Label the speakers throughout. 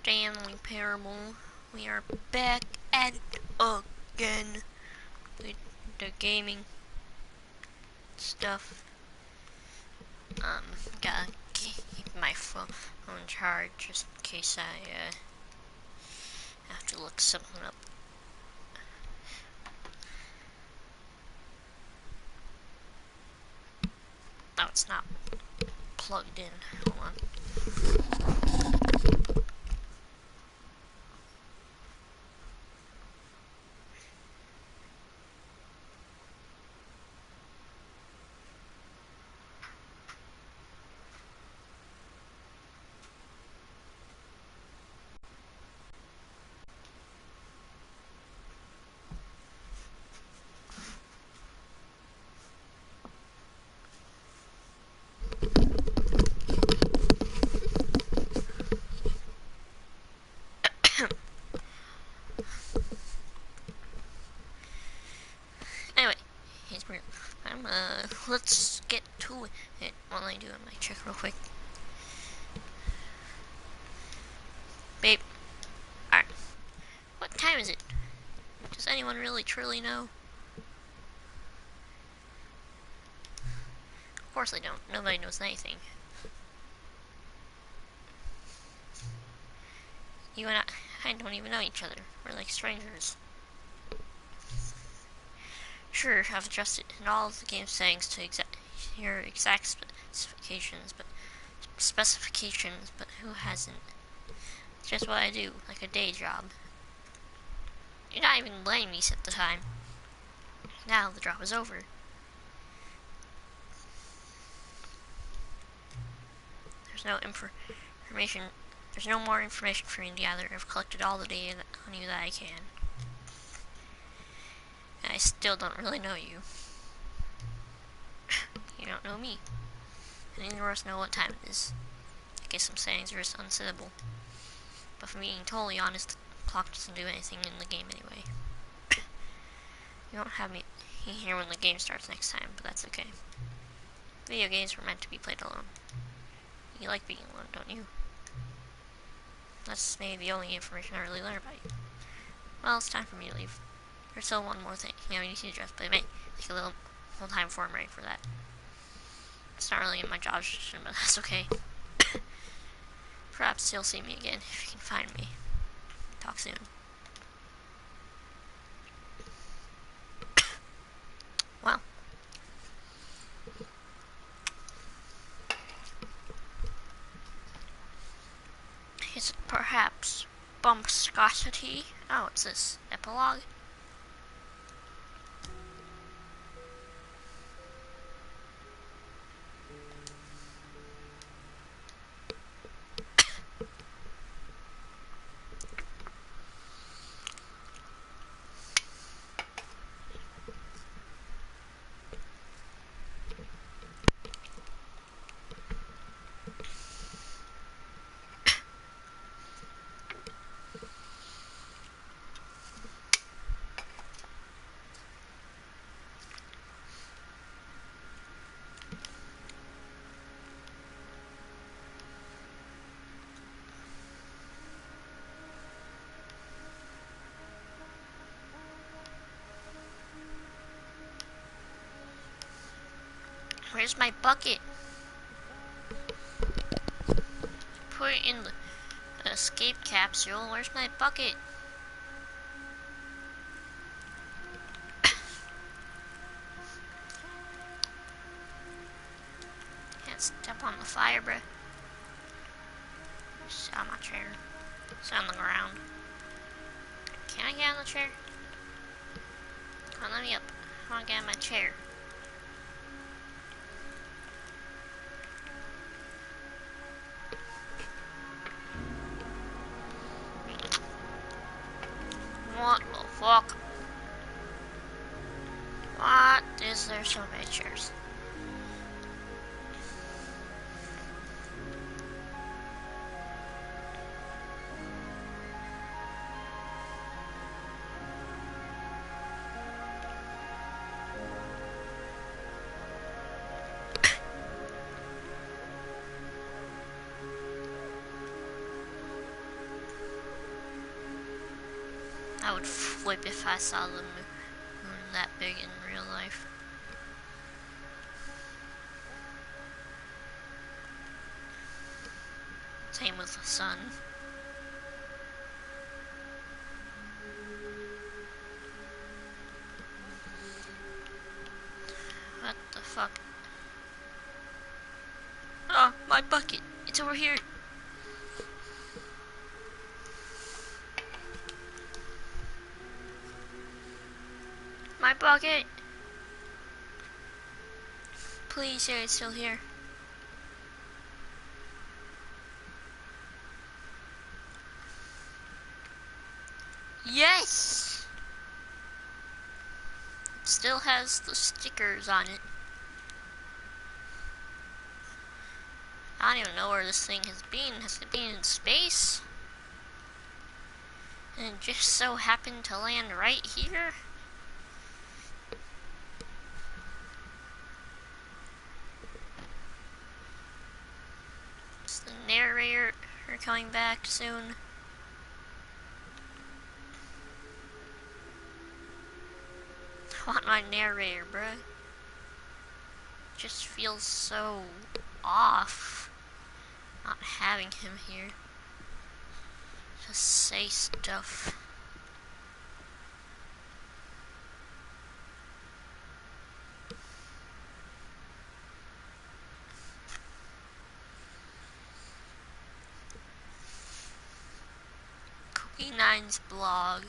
Speaker 1: Stanley Parable. We are back at it again with the gaming stuff. Gotta keep my phone charged just in case I have to look something up. Oh, it's not plugged in. Hold on. Anyway, here's real. Let's get to it while I do my check real quick. Babe. Alright. What time is it? Does anyone really truly know? Of course I don't. Nobody knows anything. You and I don't even know each other. We're like strangers. Sure, I've adjusted in all of the game settings to your exact specifications, but who hasn't? It's just what I do, like a day job. You're not even letting me set the time. Now the job is over. There's no information. There's no more information for me to gather. I've collected all the data on you that I can. And I still don't really know you. You don't know me. And neither of us know what time it is. I guess some settings are just unsettable. But for being totally honest, the clock doesn't do anything in the game anyway. You won't have me here when the game starts next time, but that's okay. Video games were meant to be played alone. You like being alone, don't you? That's maybe the only information I really learned about you. Well, it's time for me to leave. There's still one more thing. You need to address, but it may take a little time before I'm ready for that. It's not really in my job description, but that's okay. Perhaps you'll see me again if you can find me. Talk soon. Well. Is it perhaps bumpscosity? Oh, it's this epilogue. Where's my bucket? Put it in the escape capsule. Where's my bucket? Can't step on the fire, bruh. Sit on my chair. Sit on the ground. Can I get on the chair? Come on, let me up. I want to get on my chair. What the fuck? What is there so many chairs? I would flip if I saw the moon that big in real life. Same with the sun. What the fuck? Oh, my bucket. It's over here. My bucket. Please say it's still here. Yes! It still has the stickers on it. I don't even know where this thing has been. Has it been in space? And it just so happened to land right here? Is the narrator coming back soon? I want my narrator, bruh. Just feels so off not having him here. Just say stuff. Cookie9's blog.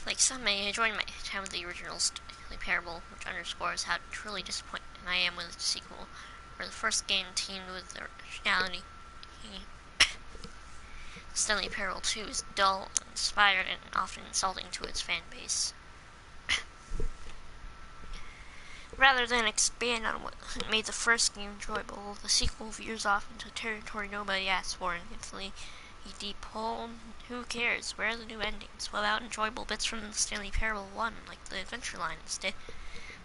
Speaker 1: Like some may enjoy my time with the original Stanley Parable, which underscores how truly disappointed I am with the sequel, where the first game teamed with the originality. Stanley Parable 2 is dull, uninspired, and often insulting to its fan base. Rather than expand on what made the first game enjoyable, the sequel veers off into territory nobody asked for, and instantly a deep hole. Who cares? Where are the new endings? What about enjoyable bits from the Stanley Parable 1, like the adventure line instead?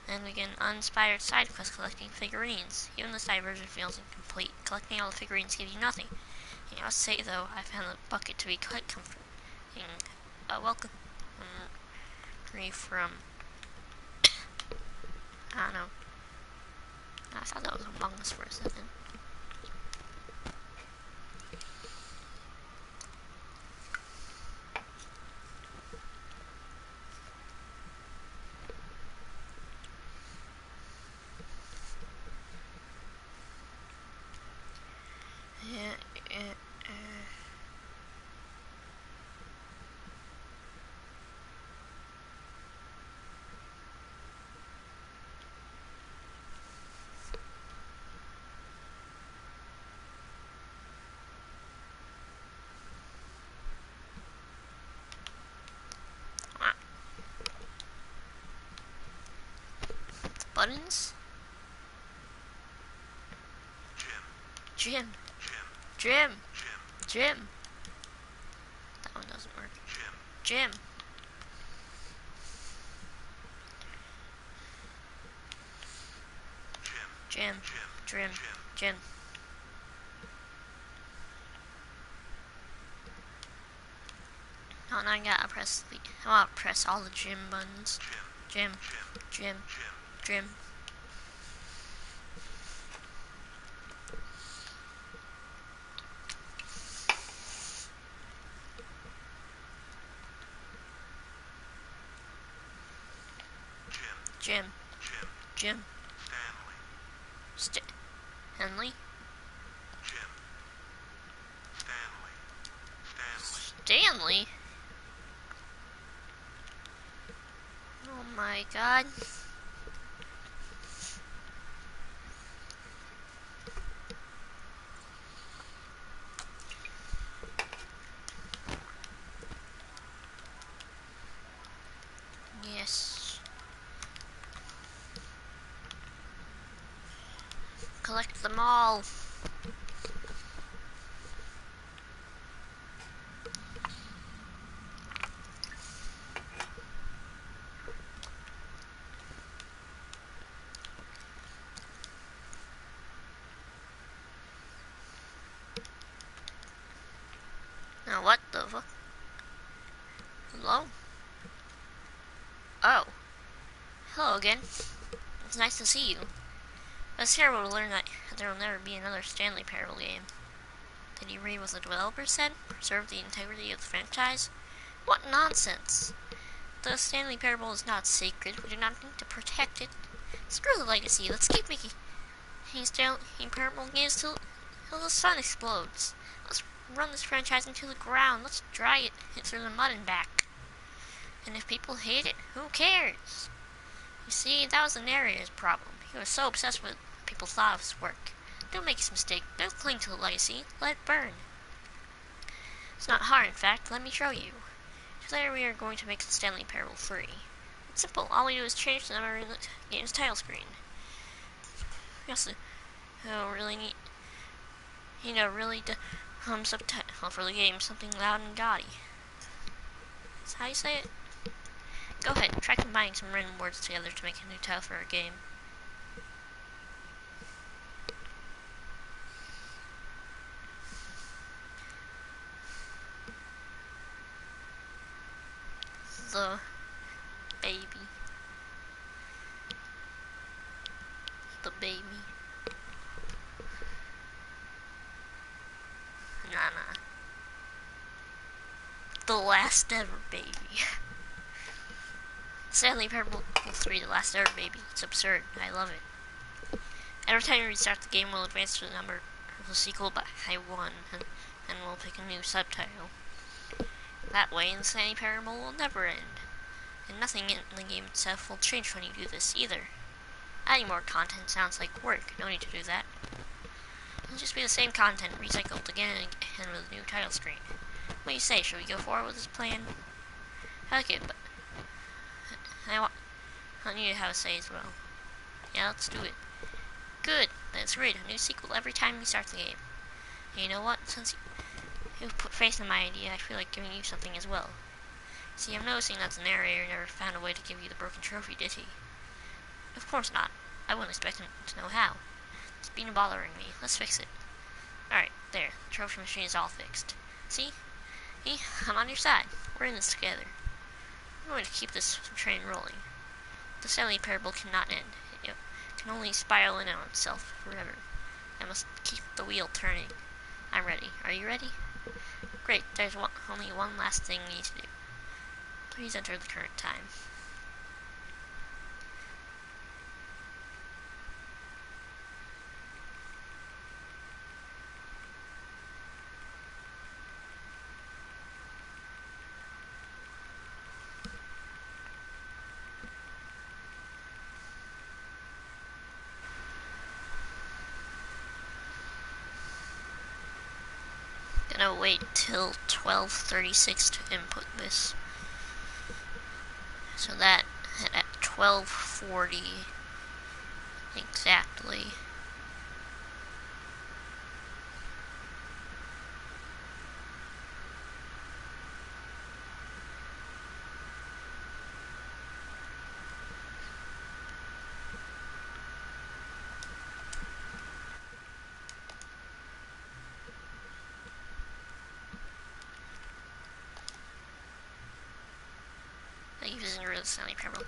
Speaker 1: Then we get an uninspired side quest collecting figurines. Even the side version feels incomplete. Collecting all the figurines gives you nothing. I must say, though, I found the bucket to be quite comforting. Welcome from... I don't know. I thought that was Among Us for a second. Buttons? Jim. That one doesn't work. Jim. Oh, now I gotta press all the Jim buttons. Jim. Stanley? Stanley? Oh my god. Yes. Collect them all. What the fuck? Hello? Oh. Hello again. It's nice to see you. It's terrible to learn that there will never be another Stanley Parable game. Did you read what the developer said? Preserve the integrity of the franchise? What nonsense! The Stanley Parable is not sacred. We do not need to protect it. Screw the legacy. Let's keep making Stanley Parable games till the sun explodes. Let's run this franchise into the ground. Let's drag it through the mud and back. And if people hate it, who cares? You see, that was the narrator's problem. He was so obsessed with what people thought of his work. Don't make this mistake. Don't cling to the legacy. Let it burn. It's not hard, in fact. Let me show you. Today we are going to make the Stanley Parable free. It's simple. All we do is change the number in the game's title screen. We also really need, really subtitle for the game, something loud and gaudy. That's how you say it? Go ahead, try combining some random words together to make a new title for our game. The baby. The baby. Nah. The last ever baby. Stanley Parable 3, the last ever baby. It's absurd. I love it. Every time you restart the game, we'll advance to the number of the sequel by 1, and we'll pick a new subtitle. That way, the Stanley Parable will never end. And nothing in the game itself will change when you do this, either. Adding more content sounds like work. No need to do that. It'll just be the same content recycled again and again with a new title screen. What do you say? Should we go forward with this plan? I like it, but I want you to have a say as well. Yeah, let's do it. Good. That's great. A new sequel every time we start the game. And you know what? Since you've put faith in my idea, I feel like giving you something as well. See, I'm noticing that the narrator never found a way to give you the broken trophy, did he? Of course not. I wouldn't expect him to know how. It's been bothering me. Let's fix it. Alright, there. The trophy machine is all fixed. See? I'm on your side. We're in this together. I'm going to keep this train rolling. The Stanley Parable cannot end. It can only spiral in on itself forever. I must keep the wheel turning. I'm ready. Are you ready? Great. There's only one last thing we need to do. Please enter the current time. Gonna wait till 12:36 to input this, so that at 12:40 exactly using a real Stanley Parable.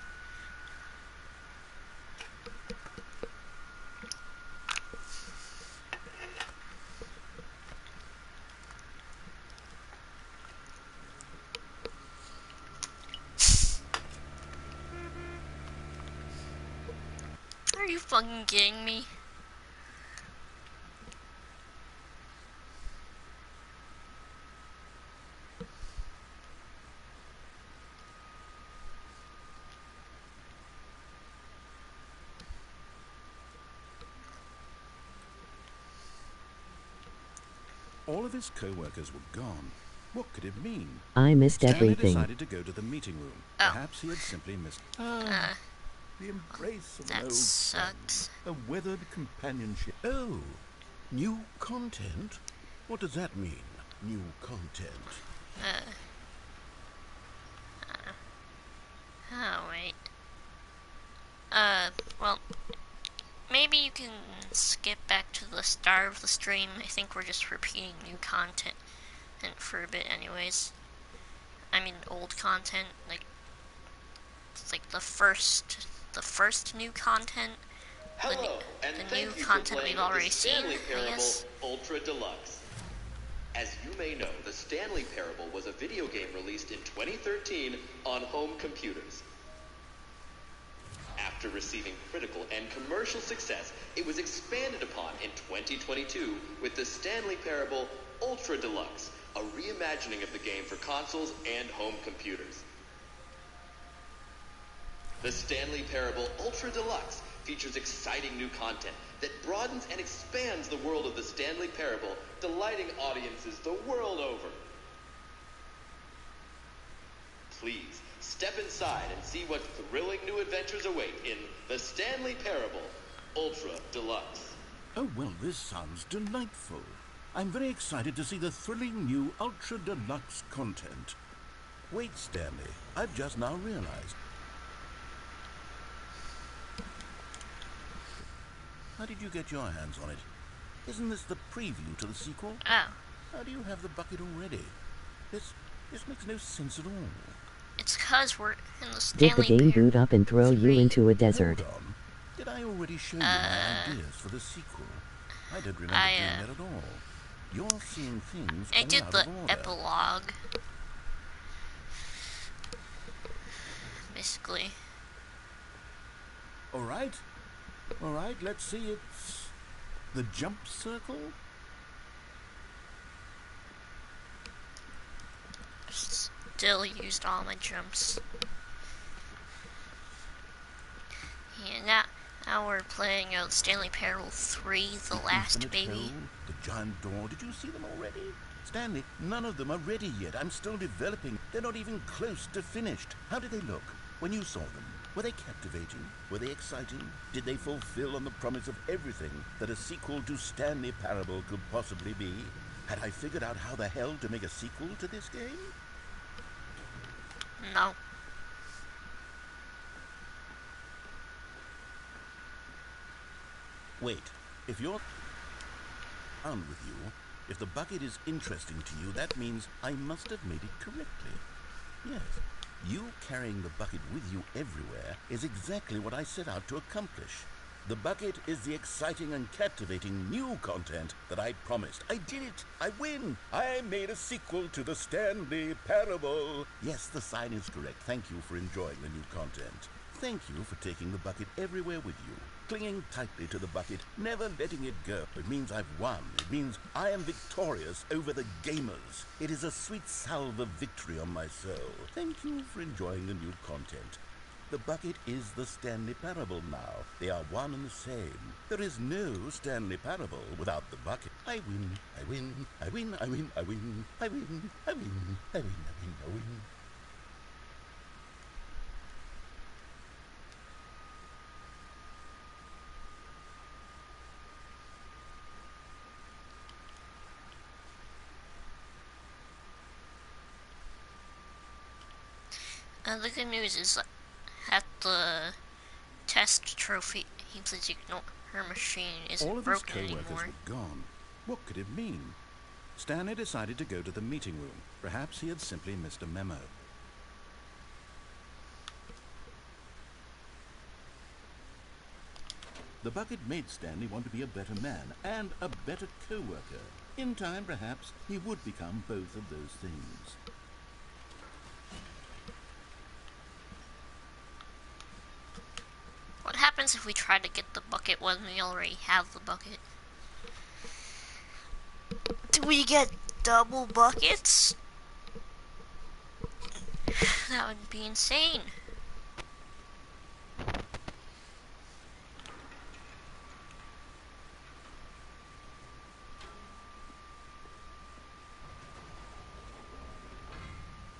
Speaker 1: Are you fucking kidding me?
Speaker 2: All of his co-workers were gone. What could it mean?
Speaker 3: I missed
Speaker 2: Stanley
Speaker 3: everything.
Speaker 2: decided to go to the meeting room.
Speaker 1: Oh.
Speaker 2: Perhaps he had simply missed the embrace of an
Speaker 1: That
Speaker 2: old
Speaker 1: sucks.
Speaker 2: friend, a weathered companionship.
Speaker 4: Oh, new content? What does that mean, new content?
Speaker 1: Oh, wait. Well, maybe you can skip back to the start of the stream. I think we're just repeating new content. content for a bit anyways. I mean old content, like it's like the first new content.
Speaker 3: Hello, and
Speaker 1: The new
Speaker 3: thank you for
Speaker 1: content
Speaker 3: playing
Speaker 1: we've already
Speaker 3: the
Speaker 1: seen,
Speaker 3: Stanley
Speaker 1: I
Speaker 3: Parable
Speaker 1: guess.
Speaker 3: Ultra Deluxe. As you may know, the Stanley Parable was a video game released in 2013 on home computers. After receiving critical and commercial success, it was expanded upon in 2022 with the Stanley Parable Ultra Deluxe, a reimagining of the game for consoles and home computers. The Stanley Parable Ultra Deluxe features exciting new content that broadens and expands the world of the Stanley Parable, delighting audiences the world over. Please, step inside and see what thrilling new adventures await in the Stanley Parable Ultra Deluxe.
Speaker 4: Oh, well, this sounds delightful. I'm very excited to see the thrilling new Ultra Deluxe content. Wait, Stanley, I've just now realized. How did you get your hands on it? Isn't this the preview to the sequel?
Speaker 1: Oh.
Speaker 4: How do you have the bucket already? This makes no sense at all.
Speaker 1: It's cause we're in the
Speaker 5: Did
Speaker 1: Stanley
Speaker 5: the game boot up and throw you into a desert?
Speaker 4: Hold on. Did I already show you my ideas for the sequel? I don't remember doing that at all. You're seeing things
Speaker 1: I
Speaker 4: all
Speaker 1: did
Speaker 4: out
Speaker 1: the
Speaker 4: of order.
Speaker 1: epilogue. Basically.
Speaker 4: All right, let's see. It's the jump circle.
Speaker 1: Still used all my jumps. Yeah, now we're playing Stanley Parable 3, The Last
Speaker 4: Infinite
Speaker 1: Baby.
Speaker 4: Hole, the giant door. Did you see them already? Stanley, none of them are ready yet. I'm still developing. They're not even close to finished. How did they look when you saw them? Were they captivating? Were they exciting? Did they fulfill on the promise of everything that a sequel to Stanley Parable could possibly be? Had I figured out how the hell to make a sequel to this game?
Speaker 1: No.
Speaker 4: Wait, if you're found with you, if the bucket is interesting to you, that means I must have made it correctly. Yes, you carrying the bucket with you everywhere is exactly what I set out to accomplish. The bucket is the exciting and captivating new content that I promised. I did it! I win! I made a sequel to the Stanley Parable. Yes, the sign is correct. Thank you for enjoying the new content. Thank you for taking the bucket everywhere with you, clinging tightly to the bucket, never letting it go. It means I've won. It means I am victorious over the gamers. It is a sweet salve of victory on my soul. Thank you for enjoying the new content. The bucket is the Stanley Parable now. They are one and the same. There is no Stanley Parable without the bucket. I win, I win, I win, I win, I win, I win, I win, I win, I win, I win.
Speaker 1: The good news is that the test trophy please ignore her machine isn't
Speaker 2: All of his
Speaker 1: broken
Speaker 2: co-workers
Speaker 1: anymore.
Speaker 2: were gone. What could it mean? Stanley decided to go to the meeting room. Perhaps he had simply missed a memo. The bucket made Stanley want to be a better man and a better co-worker. In time, perhaps, he would become both of those things.
Speaker 1: What happens if we try to get the bucket when we already have the bucket? Do we get double buckets? That would be insane.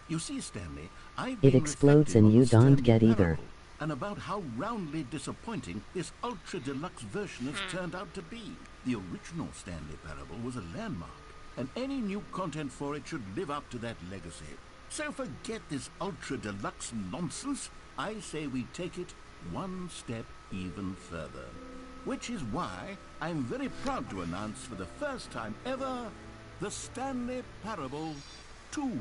Speaker 4: You see, Stanley, I've
Speaker 5: It
Speaker 4: been
Speaker 5: explodes
Speaker 4: reflecting
Speaker 5: and
Speaker 4: on
Speaker 5: you
Speaker 4: the
Speaker 5: don't
Speaker 4: Stanley
Speaker 5: get either.
Speaker 4: Parable, and about how roundly disappointing this ultra deluxe version has turned out to be. The original Stanley Parable was a landmark, and any new content for it should live up to that legacy. So forget this ultra deluxe nonsense. I say we take it one step even further. Which is why I'm very proud to announce for the first time ever
Speaker 2: the Stanley Parable 2.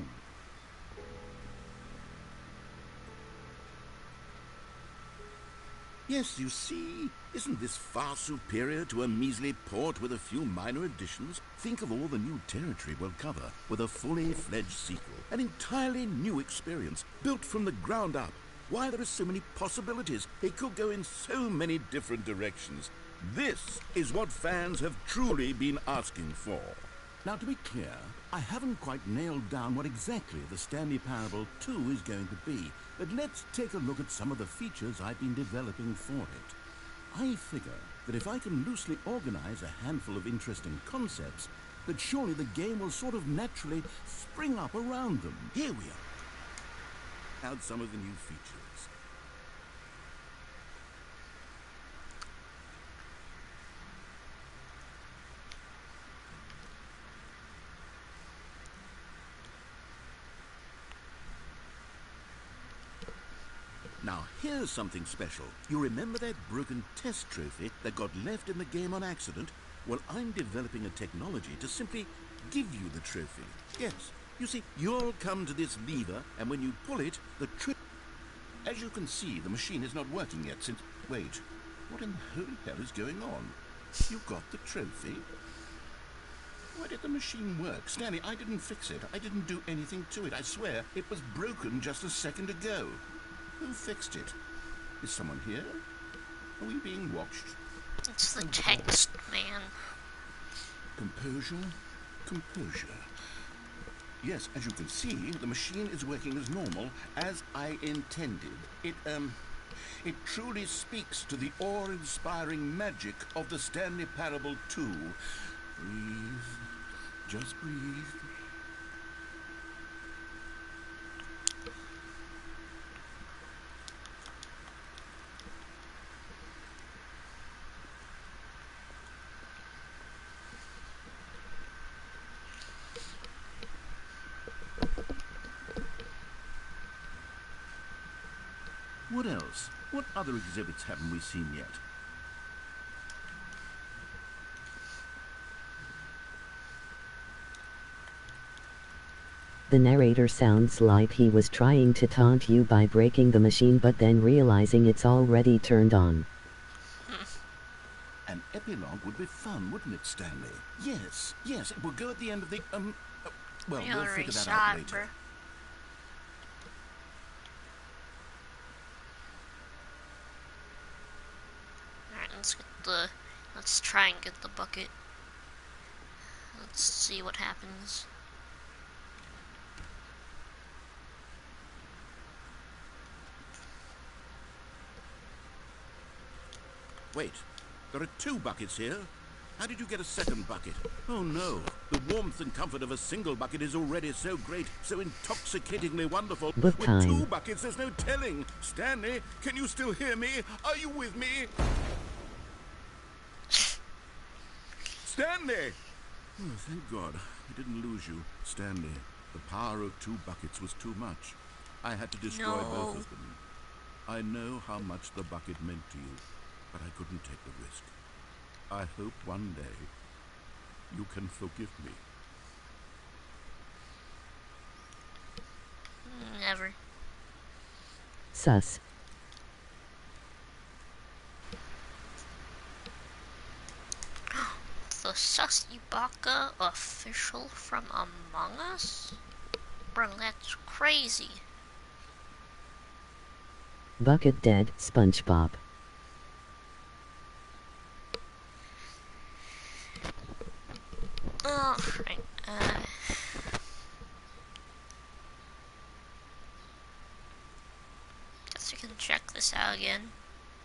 Speaker 4: Yes, you see, isn't this far superior to a measly port with a few minor additions? Think of all the new territory we'll cover with a fully fledged sequel. An entirely new experience, built from the ground up. Why, there are so many possibilities. It could go in so many different directions. This is what fans have truly been asking for.
Speaker 2: Now, to be clear, I haven't quite nailed down what exactly the Stanley Parable 2 is going to be, but let's take a look at some of the features I've been developing for it. I figure that if I can loosely organize a handful of interesting concepts, that surely the game will sort of naturally spring up around them.
Speaker 4: Here we are. Add some of the new features. Now, here's something special. You remember that broken test trophy that got left in the game on accident? Well, I'm developing a technology to simply give you the trophy. Yes, you see, you'll come to this lever, and when you pull it, the As you can see, the machine is not working yet since... Wait, what in the holy hell is going on? You got the trophy? Why did the machine work? Stanley, I didn't fix it. I didn't do anything to it. I swear, it was broken just a second ago. Who fixed it? Is someone here? Are we being watched?
Speaker 1: It's the text, man.
Speaker 2: Composure, composure. Yes, as you can see, the machine is working as normal, as I intended. It truly speaks to the awe-inspiring magic of the Stanley Parable 2. Breathe. Just breathe. What else? What other exhibits haven't we seen yet?
Speaker 5: The narrator sounds like he was trying to taunt you by breaking the machine but then realizing it's already turned on.
Speaker 2: An epilogue would be fun, wouldn't it, Stanley? Yes, yes, it will go at the end of the, well, we'll figure that out later.
Speaker 1: Alright, let's try and get the bucket. Let's see what happens.
Speaker 4: Wait, there are 2 buckets here. How did you get a second bucket? Oh no, the warmth and comfort of a single bucket is already so great, so intoxicatingly wonderful.
Speaker 5: Book
Speaker 4: With
Speaker 5: time.
Speaker 4: 2 buckets, there's no telling. Stanley, can you still hear me? Are you with me? Stanley! Oh, thank God, I didn't lose you. Stanley, the power of 2 buckets was too much. I had to destroy both of them. I know how much the bucket meant to you, but I couldn't take the risk. I hope one day you can forgive me.
Speaker 1: Never.
Speaker 5: Sus.
Speaker 1: The Sussy Baka official from Among Us? Bro, that's crazy.
Speaker 5: Bucket dead, SpongeBob.
Speaker 1: Alright, guess we can check this out again.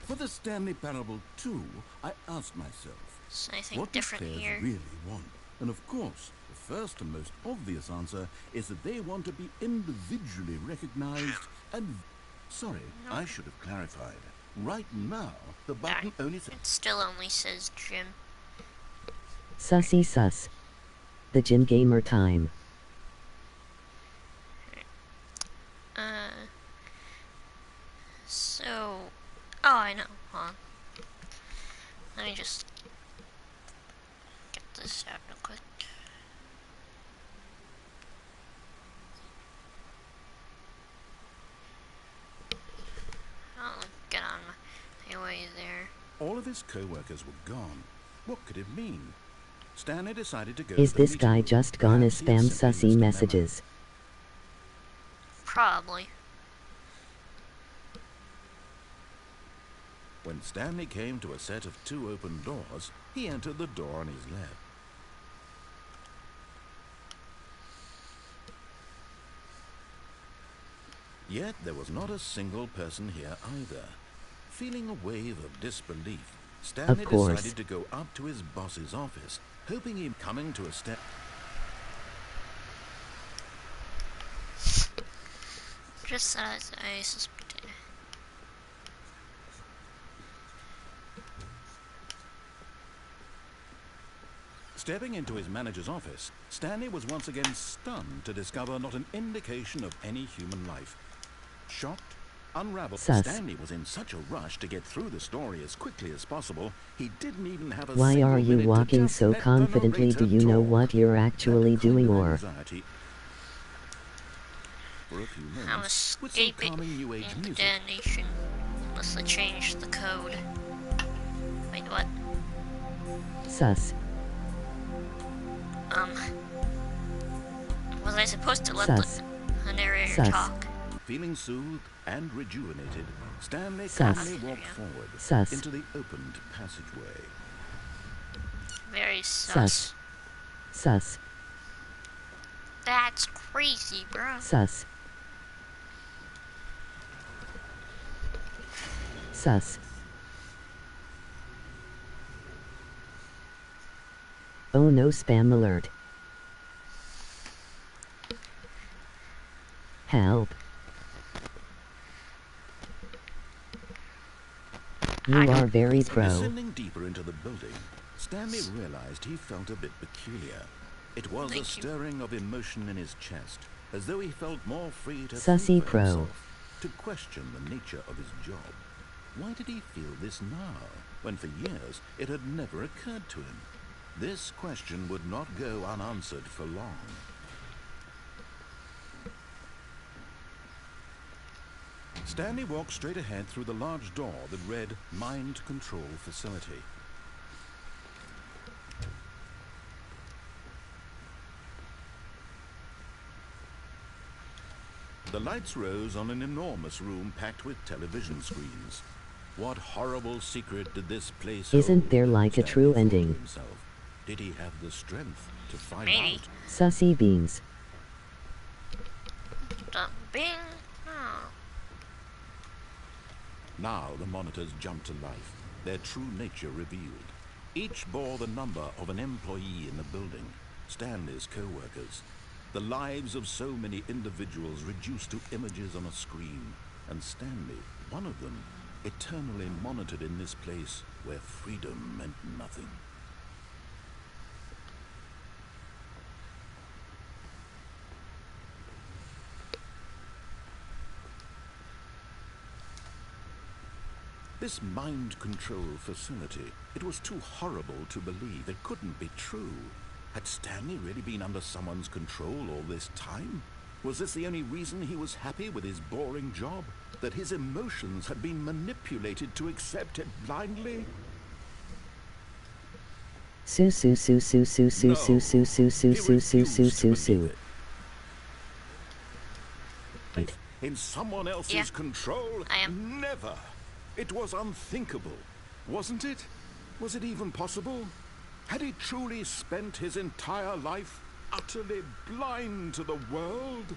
Speaker 2: For the Stanley Parable 2, I asked myself,
Speaker 1: Is anything
Speaker 2: what do
Speaker 1: different
Speaker 2: players
Speaker 1: here?
Speaker 2: really want? And of course, the first and most obvious answer is that they want to be individually recognized and... Sorry, I should have clarified. Right now, the button only says...
Speaker 1: It still only says Jim.
Speaker 5: Sussy sus. The Jim Gamer time.
Speaker 1: So... Oh, I know, huh? Let me just get this out real quick.
Speaker 4: of his co-workers were gone. What could it mean? Stanley decided to go
Speaker 5: Is
Speaker 4: to the
Speaker 5: this
Speaker 4: meeting
Speaker 5: guy
Speaker 4: room.
Speaker 5: just gonna
Speaker 4: Perhaps he had
Speaker 5: spam
Speaker 4: simply
Speaker 5: sussy
Speaker 4: missed a memo.
Speaker 5: messages?
Speaker 1: Probably.
Speaker 4: When Stanley came to a set of 2 open doors, he entered the door on his left. Yet there was not a single person here either. Feeling a wave of disbelief, Stanley
Speaker 5: Of course.
Speaker 4: decided to go up to his boss's office, hoping he'd coming to a step.
Speaker 1: Just as I suspected.
Speaker 4: Stepping into his manager's office, Stanley was once again stunned to discover not an indication of any human life. Shocked, unraveled,
Speaker 5: Sus.
Speaker 4: Stanley was in such a rush to get through the story as quickly as possible, he didn't even have a
Speaker 5: Why
Speaker 4: single
Speaker 5: are you
Speaker 4: minute to
Speaker 5: walking
Speaker 4: just
Speaker 5: so
Speaker 4: let the
Speaker 5: confidently? Do
Speaker 4: narrator
Speaker 5: you know
Speaker 4: talk.
Speaker 5: what you're
Speaker 4: That
Speaker 5: actually
Speaker 4: kind
Speaker 5: doing
Speaker 4: of
Speaker 5: or?
Speaker 4: anxiety for a few
Speaker 1: I'm
Speaker 4: moments with some
Speaker 1: escaping
Speaker 4: calming new age
Speaker 1: into
Speaker 4: music.
Speaker 1: damnation unless I change the code. Wait, what?
Speaker 5: Sus.
Speaker 1: Was I supposed to let
Speaker 5: Sus.
Speaker 1: the narrator
Speaker 5: Sus.
Speaker 1: talk?
Speaker 4: Feeling soothed and rejuvenated, Stanley
Speaker 5: Sus.
Speaker 4: calmly walked forward
Speaker 5: Sus.
Speaker 4: into the opened passageway.
Speaker 1: Very sus.
Speaker 5: Sus. Sus.
Speaker 1: That's crazy, bro.
Speaker 5: Sus. Sus. Oh no, spam alert. Help. You are very pro.
Speaker 4: Descending deeper into the building, Stanley realized he felt a bit peculiar. It was a
Speaker 1: Thank you.
Speaker 4: stirring of emotion in his chest, as though he felt more free to
Speaker 5: Sussy
Speaker 4: think for
Speaker 5: pro.
Speaker 4: himself, to question the nature of his job. Why did he feel this now, when for years it had never occurred to him? This question would not go unanswered for long. Stanley walked straight ahead through the large door that read Mind Control Facility. The lights rose on an enormous room packed with television screens. What horrible secret did this place
Speaker 5: Isn't
Speaker 4: hold?
Speaker 5: there like a
Speaker 4: Stanley
Speaker 5: true
Speaker 4: thought to
Speaker 5: ending?
Speaker 4: himself. Did he have the strength to find
Speaker 1: Maybe.
Speaker 4: out?
Speaker 5: Sussy beans.
Speaker 1: Bing. Oh.
Speaker 4: Now the monitors jumped to life, their true nature revealed. Each bore the number of an employee in the building, Stanley's co-workers. The lives of so many individuals reduced to images on a screen, and Stanley, one of them, eternally monitored in this place where freedom meant nothing. This mind control facility, it was too horrible to believe. It couldn't be true. Had Stanley really been under someone's control all this time? Was this the only reason he was happy with his boring job? That his emotions had been manipulated to accept it blindly?
Speaker 5: Su su su su su su su su su su su su su su su.
Speaker 4: In someone else's
Speaker 1: Yeah.
Speaker 4: control?
Speaker 1: I am.
Speaker 4: Never. It was unthinkable, wasn't it? Was it even possible? Had he truly spent his entire life utterly blind to the world?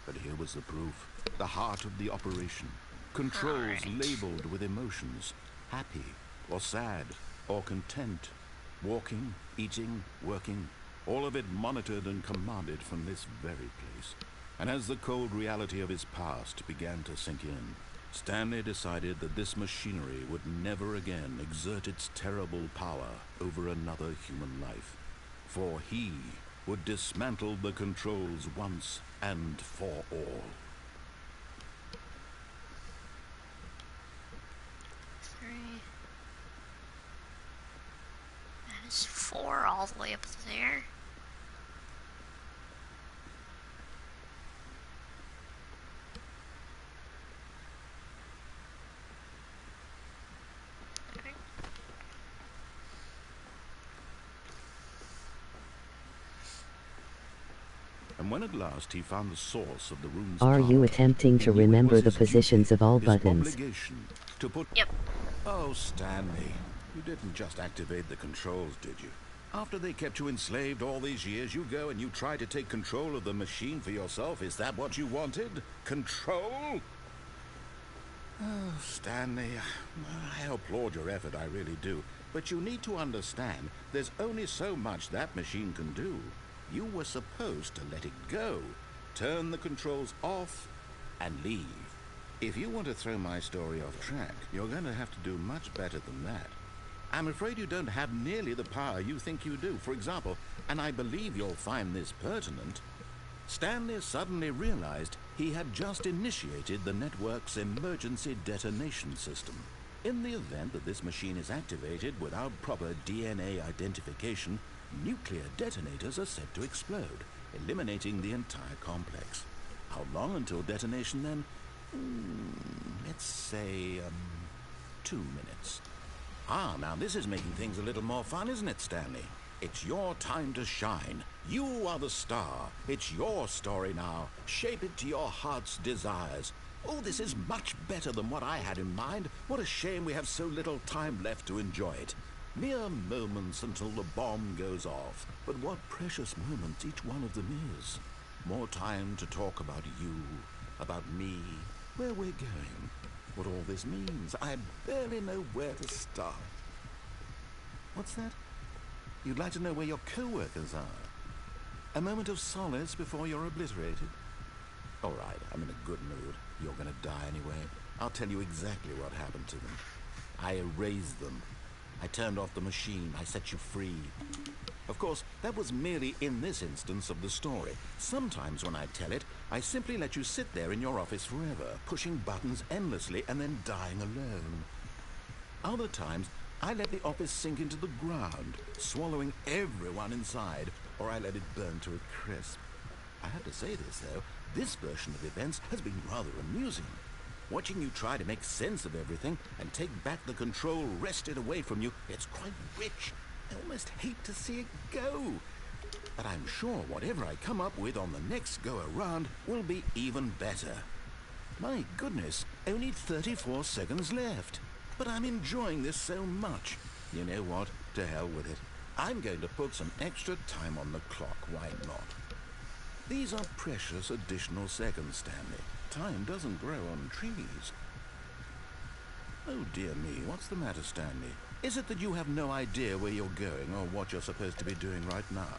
Speaker 4: But here was the proof, the heart of the operation. Controls
Speaker 1: Alright.
Speaker 4: labeled with emotions, happy or sad or content, walking, eating, working, all of it monitored and commanded from this very place. And as the cold reality of his past began to sink in, Stanley decided that this machinery would never again exert its terrible power over another human life. For he would dismantle the controls once and for all.
Speaker 1: 3. That is 4 all the way up there.
Speaker 4: And when at last he found the source of the room's
Speaker 5: Are you
Speaker 4: power,
Speaker 5: attempting
Speaker 4: he
Speaker 5: to
Speaker 4: knew it
Speaker 5: remember
Speaker 4: was
Speaker 5: the
Speaker 4: his
Speaker 5: positions
Speaker 4: duty,
Speaker 5: of all
Speaker 4: his
Speaker 5: buttons?
Speaker 4: obligation, to put...
Speaker 1: Yep.
Speaker 4: Oh, Stanley, you didn't just activate the controls, did you? After they kept you enslaved all these years, you go and you try to take control of the machine for yourself. Is that what you wanted? Control? Oh, Stanley, I applaud your effort, I really do. But you need to understand, there's only so much that machine can do. You were supposed to let it go, turn the controls off, and leave. If you want to throw my story off track, you're going to have to do much better than that. I'm afraid you don't have nearly the power you think you do. For example, and I believe you'll find this pertinent, Stanley suddenly realized he had just initiated the network's emergency detonation system. In the event that this machine is activated without proper DNA identification, nuclear detonators are set to explode, eliminating the entire complex. How long until detonation then? Let's say, 2 minutes. Ah, now this is making things a little more fun, isn't it, Stanley? It's your time to shine. You are the star. It's your story now. Shape it to your heart's desires. Oh, this is much better than what I had in mind. What a shame we have so little time left to enjoy it. Mere moments until the bomb goes off. But what precious moments each one of them is. More time to talk about you, about me, where we're going, what all this means. I barely know where to start. What's that? You'd like to know where your co-workers are? A moment of solace before you're obliterated? All right, I'm in a good mood. You're gonna die anyway. I'll tell you exactly what happened to them. I erased them. I turned off the machine. I set you free. Of course, that was merely in this instance of the story. Sometimes when I tell it, I simply let you sit there in your office forever, pushing buttons endlessly and then dying alone. Other times, I let the office sink into the ground, swallowing everyone inside, or I let it burn to a crisp. I have to say this, though, this version of events has been rather amusing. Watching you try to make sense of everything and take back the control wrested away from you, it's quite rich. I almost hate to see it go. But I'm sure whatever I come up with on the next go-around will be even better. My goodness, only 34 seconds left. But I'm enjoying this so much. You know what? To hell with it. I'm going to put some extra time on the clock. Why not? These are precious additional seconds, Stanley. Time doesn't grow on trees. Oh dear me, what's the matter, Stanley? Is it that you have no idea where you're going or what you're supposed to be doing right now?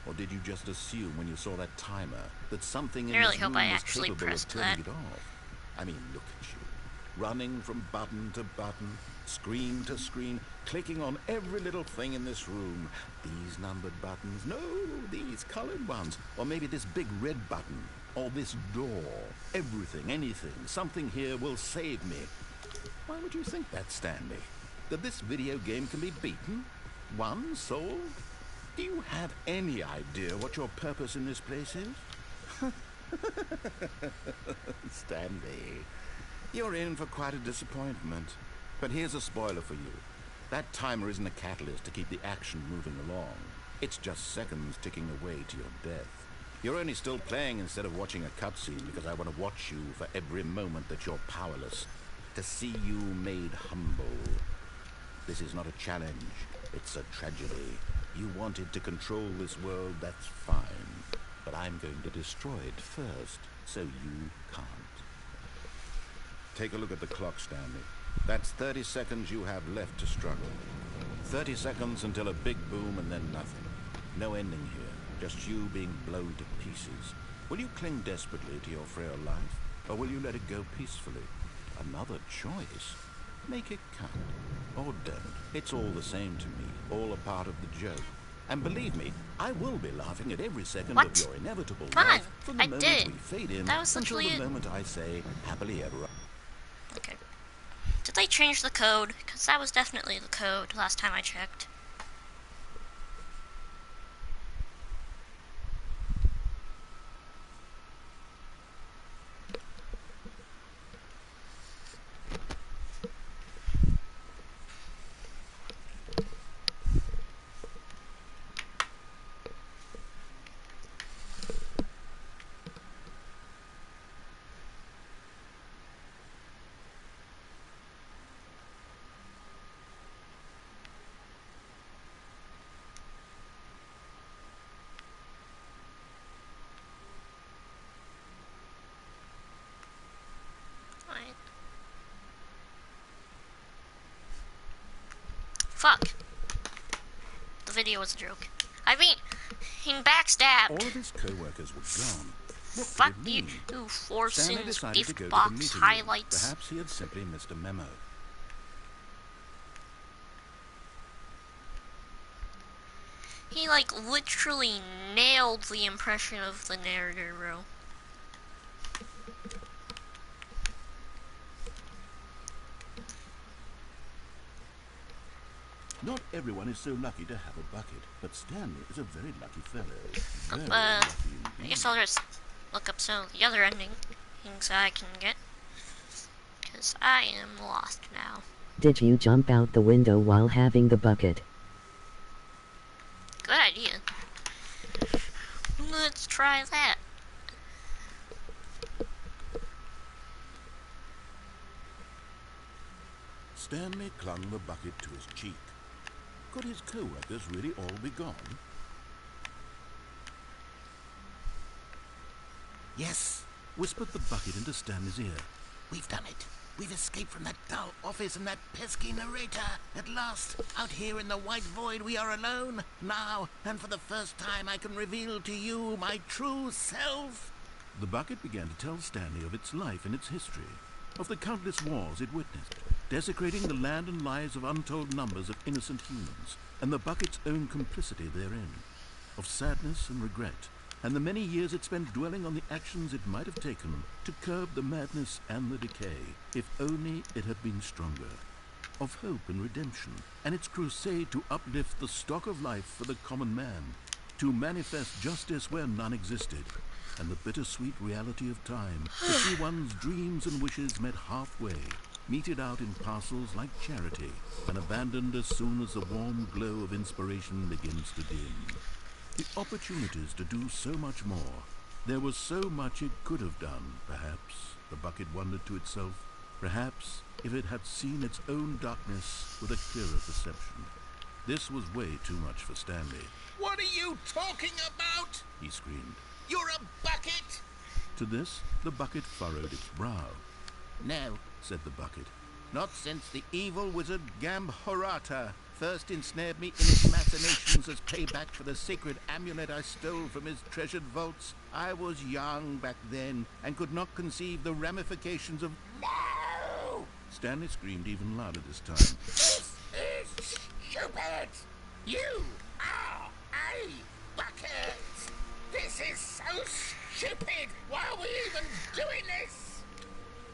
Speaker 4: Or did you just assume when you saw that timer that something in
Speaker 1: I really
Speaker 4: this
Speaker 1: hope
Speaker 4: room
Speaker 1: I
Speaker 4: was
Speaker 1: actually
Speaker 4: capable of
Speaker 1: pressed
Speaker 4: turning
Speaker 1: that.
Speaker 4: it off? I mean, look at you. Running from button to button, screen to screen, clicking on every little thing in this room. These numbered buttons, no, these colored ones. Or maybe this big red button, or this door. Everything, anything, something here will save me. Why would you think that, Stanley? That this video game can be beaten? Won? Solved? Do you have any idea what your purpose in this place is? Stanley, you're in for quite a disappointment. But here's a spoiler for you. That timer isn't a catalyst to keep the action moving along. It's just seconds ticking away to your death. You're only still playing instead of watching a cutscene because I want to watch you for every moment that you're powerless. To see you made humble. This is not a challenge. It's a tragedy. You wanted to control this world, that's fine. But I'm going to destroy it first, so you can't. Take a look at the clock, Stanley. That's 30 seconds you have left to struggle. 30 seconds until a big boom and then nothing. No ending here, just you being blown to pieces. Will you cling desperately to your frail life, or will you let it go peacefully? Another choice. Make it count. Or don't. It's all the same to me, all a part of the joke. And believe me, I will be laughing at every second
Speaker 1: What?
Speaker 4: of your inevitable
Speaker 1: Come on,
Speaker 4: life from the
Speaker 1: I
Speaker 4: moment
Speaker 1: did it.
Speaker 4: we fade in
Speaker 1: That was
Speaker 4: until
Speaker 1: literally
Speaker 4: the
Speaker 1: it.
Speaker 4: moment I say happily ever after.
Speaker 1: Okay. Did they change the code? Because that was definitely the code last time I checked. Fuck. The video was a joke. I mean, he
Speaker 2: All
Speaker 1: backstabbed.
Speaker 2: of his co-workers were gone. What
Speaker 1: Fuck
Speaker 2: could it
Speaker 1: you,
Speaker 2: mean?
Speaker 1: you
Speaker 2: Stanley
Speaker 1: Forson's
Speaker 2: decided to go
Speaker 1: gift
Speaker 2: to the
Speaker 1: box
Speaker 2: meeting room.
Speaker 1: highlights.
Speaker 2: Perhaps he had simply missed a memo.
Speaker 1: He like literally nailed the impression of the narrator, bro.
Speaker 2: Not everyone is so lucky to have a bucket, but Stanley is a very lucky fellow. Very
Speaker 1: I
Speaker 2: lucky indeed.
Speaker 1: guess I'll just look up some of the other endings I can get. Because I am lost now.
Speaker 5: Did you jump out the window while having the bucket?
Speaker 1: Good idea. Let's try that.
Speaker 2: Stanley clung the bucket to his cheek. Could his co-workers really all be gone? Yes, whispered the bucket into Stanley's ear.
Speaker 4: We've done it. We've escaped from that dull office and that pesky narrator. At last, out here in the white void, we are alone. Now, and for the first time, I can reveal to you my true self.
Speaker 2: The bucket began to tell Stanley of its life and its history, of the countless wars it witnessed, desecrating the land and lives of untold numbers of innocent humans, and the bucket's own complicity therein, of sadness and regret, and the many years it spent dwelling on the actions it might have taken to curb the madness and the decay, if only it had been stronger, of hope and redemption, and its crusade to uplift the stock of life for the common man, to manifest justice where none existed, and the bittersweet reality of time, to see one's dreams and wishes met halfway, meted out in parcels like charity, and abandoned as soon as the warm glow of inspiration begins to dim. The opportunities to do so much more. There was so much it could have done, perhaps, the bucket wondered to itself. Perhaps, if it had seen its own darkness with a clearer perception. This was way too much for Stanley.
Speaker 4: What are you talking about?
Speaker 2: He screamed.
Speaker 4: You're a bucket?
Speaker 2: To this, the bucket furrowed its brow.
Speaker 4: No,
Speaker 2: Said the bucket.
Speaker 4: not since the evil wizard Gambhorata first ensnared me in his machinations as payback for the sacred amulet I stole from his treasured vaults. I was young back then and could not conceive the ramifications of... No!
Speaker 2: Stanley screamed even louder this time.
Speaker 4: This is stupid! You are a bucket! This is so stupid! Why are we even doing this?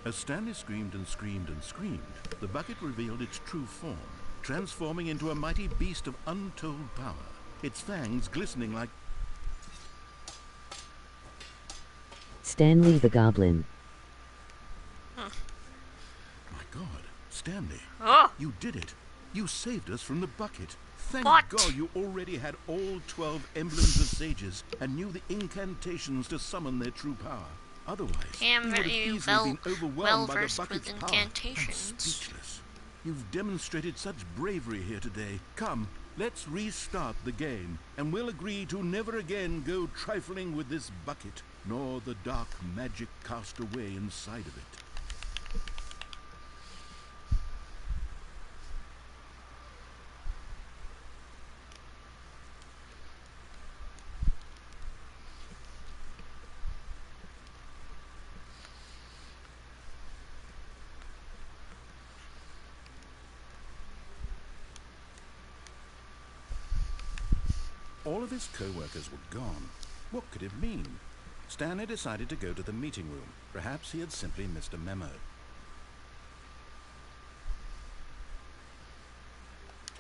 Speaker 2: As Stanley screamed and screamed and screamed, the bucket revealed its true form, transforming into a mighty beast of untold power, its fangs glistening like...
Speaker 5: Stanley the Goblin.
Speaker 2: My God, Stanley,
Speaker 1: Oh,
Speaker 2: you did it. You saved us from the bucket. Thank
Speaker 1: What?
Speaker 2: God you already had all 12 emblems of sages and knew the incantations to summon their true power. Otherwise,
Speaker 1: I am
Speaker 2: you would have
Speaker 1: very
Speaker 2: easily been overwhelmed by the
Speaker 1: well-versed
Speaker 2: bucket's
Speaker 1: with
Speaker 2: power.
Speaker 1: incantations.
Speaker 2: I'm speechless. You've demonstrated such bravery here today. Come, let's restart the game, and we'll agree to never again go trifling with this bucket, nor the dark magic cast away inside of it. All of his co-workers were gone. What could it mean? Stanley decided to go to the meeting room. Perhaps he had simply missed a memo.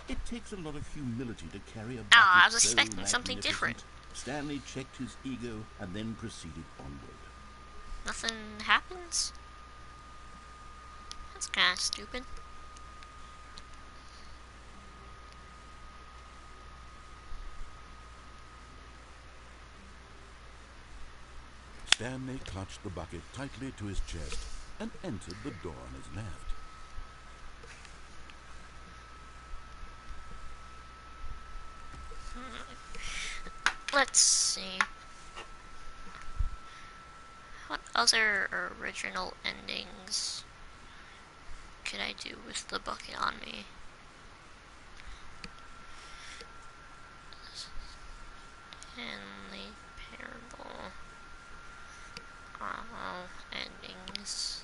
Speaker 2: It takes a lot of humility to carry a bucket
Speaker 1: I was
Speaker 2: so
Speaker 1: expecting something different.
Speaker 2: magnificent. Stanley checked his ego and then proceeded onward.
Speaker 1: nothing happens? That's kind of stupid.
Speaker 2: Stanley clutched the bucket tightly to his chest and entered the door on his left.
Speaker 1: Let's see. What other original endings could I do with the bucket on me? Stanley Parable. All endings.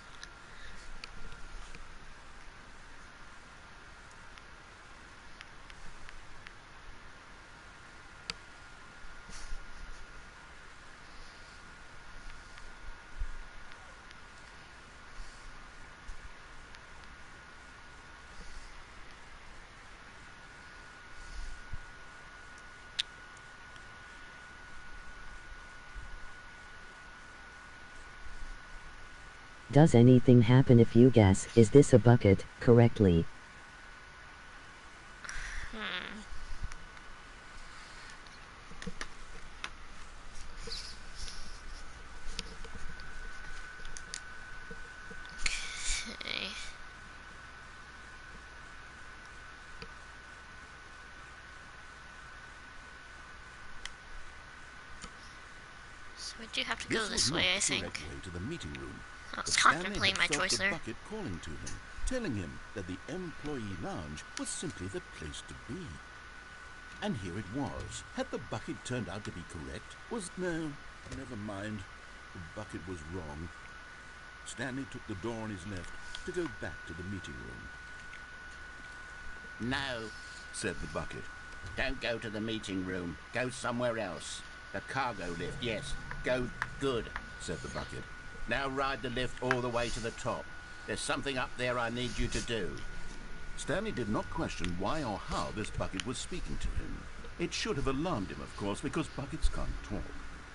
Speaker 5: Does anything happen if you guess "is this a bucket" correctly?
Speaker 1: Okay. So we do have to go this way, I
Speaker 2: the
Speaker 1: think.
Speaker 2: correct way to the meeting room.
Speaker 1: I was
Speaker 2: But Stanley
Speaker 1: contemplating my
Speaker 2: had felt
Speaker 1: choice
Speaker 2: the
Speaker 1: there.
Speaker 2: bucket calling to him, telling him that the employee lounge was simply the place to be. And here it was. Had the bucket turned out to be correct? No, never mind. The bucket was wrong. Stanley took the door on his left to go back to the meeting room.
Speaker 6: No,
Speaker 2: Said the bucket.
Speaker 6: don't go to the meeting room. Go somewhere else. The cargo lift, yes. Go good.
Speaker 2: Said the bucket.
Speaker 6: Now ride the lift all the way to the top. There's something up there I need you to do.
Speaker 2: Stanley did not question why or how this bucket was speaking to him. It should have alarmed him, of course, because buckets can't talk.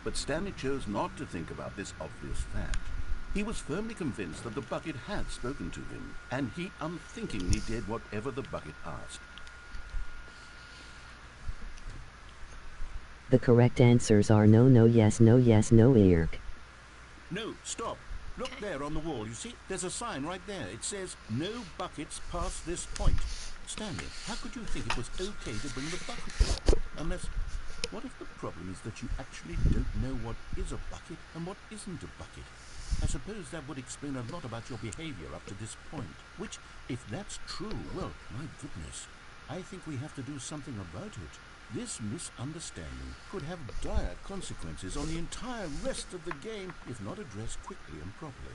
Speaker 2: But Stanley chose not to think about this obvious fact. He was firmly convinced that the bucket had spoken to him, and he unthinkingly did whatever the bucket asked.
Speaker 5: The correct answers are no, no, yes, no, irk.
Speaker 2: No, stop. Look there on the wall. You see, there's a sign right there. It says, "No buckets past this point." Stanley, how could you think it was okay to bring the bucket there? Unless, what if the problem is that you actually don't know what is a bucket and what isn't a bucket? I suppose that would explain a lot about your behavior up to this point. Which, if that's true, well, my goodness, I think we have to do something about it. This misunderstanding could have dire consequences on the entire rest of the game if not addressed quickly and properly.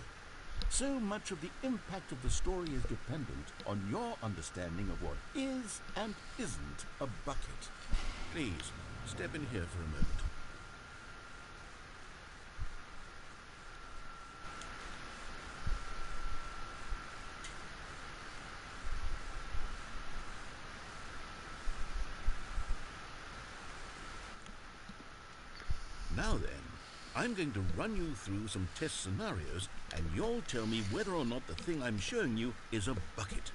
Speaker 2: So much of the impact of the story is dependent on your understanding of what is and isn't a bucket. Please, step in here for a moment. Now then, I'm going to run you through some test scenarios, and you'll tell me whether or not the thing I'm showing you is a bucket.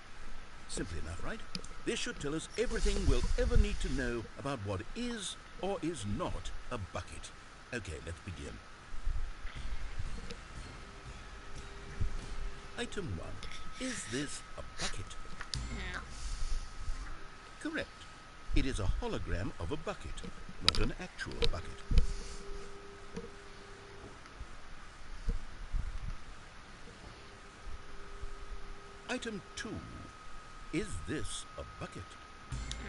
Speaker 2: Simple enough, right? This should tell us everything we'll ever need to know about what is or is not a bucket. Okay, let's begin. Item 1. Is this a bucket?
Speaker 1: No.
Speaker 2: Correct. It is a hologram of a bucket, not an actual bucket. Item 2. Is this a bucket?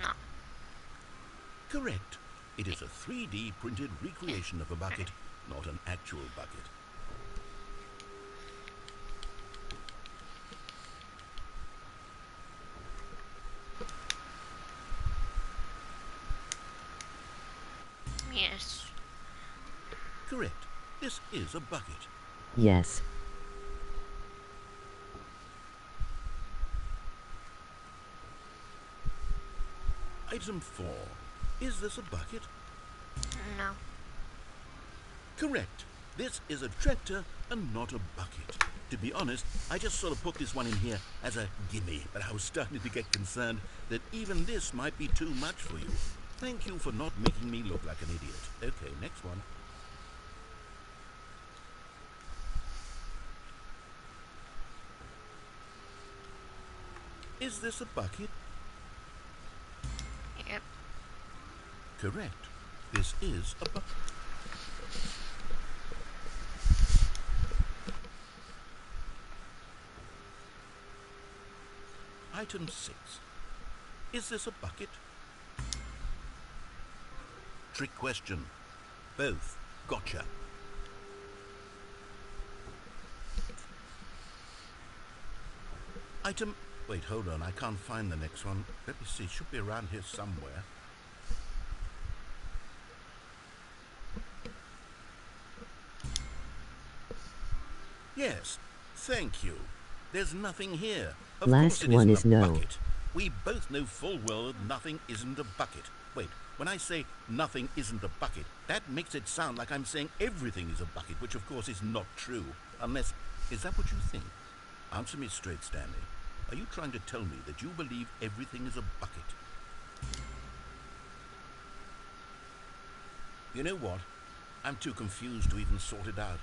Speaker 1: No.
Speaker 2: Correct. It is a 3D printed recreation of a bucket, not an actual bucket.
Speaker 1: Yes.
Speaker 2: Correct. This is a bucket.
Speaker 5: Yes.
Speaker 2: Item 4. Is this a bucket?
Speaker 1: No.
Speaker 2: Correct. This is a tractor and not a bucket. To be honest, I just sort of put this one in here as a gimme, but I was starting to get concerned that even this might be too much for you. Thank you for not making me look like an idiot. Okay, next one. Is this a bucket?
Speaker 1: Yep.
Speaker 2: Correct. This is a bucket. Item 6. Is this a bucket? Trick question.
Speaker 4: Both. Gotcha. Item... Wait, hold on. I can't find the next one. Let me see. It should be around here somewhere. Yes. Thank you. There's nothing here. Of
Speaker 5: Last
Speaker 4: course it
Speaker 5: one
Speaker 4: isn't
Speaker 5: is
Speaker 4: a
Speaker 5: no.
Speaker 4: bucket. We both know full well that nothing isn't a bucket. Wait, when I say nothing isn't a bucket, that makes it sound like I'm saying everything is a bucket, which of course is not true. Unless... Is that what you think? Answer me straight, Stanley. Are you trying to tell me that you believe everything is a bucket? You know what? I'm too confused to even sort it out.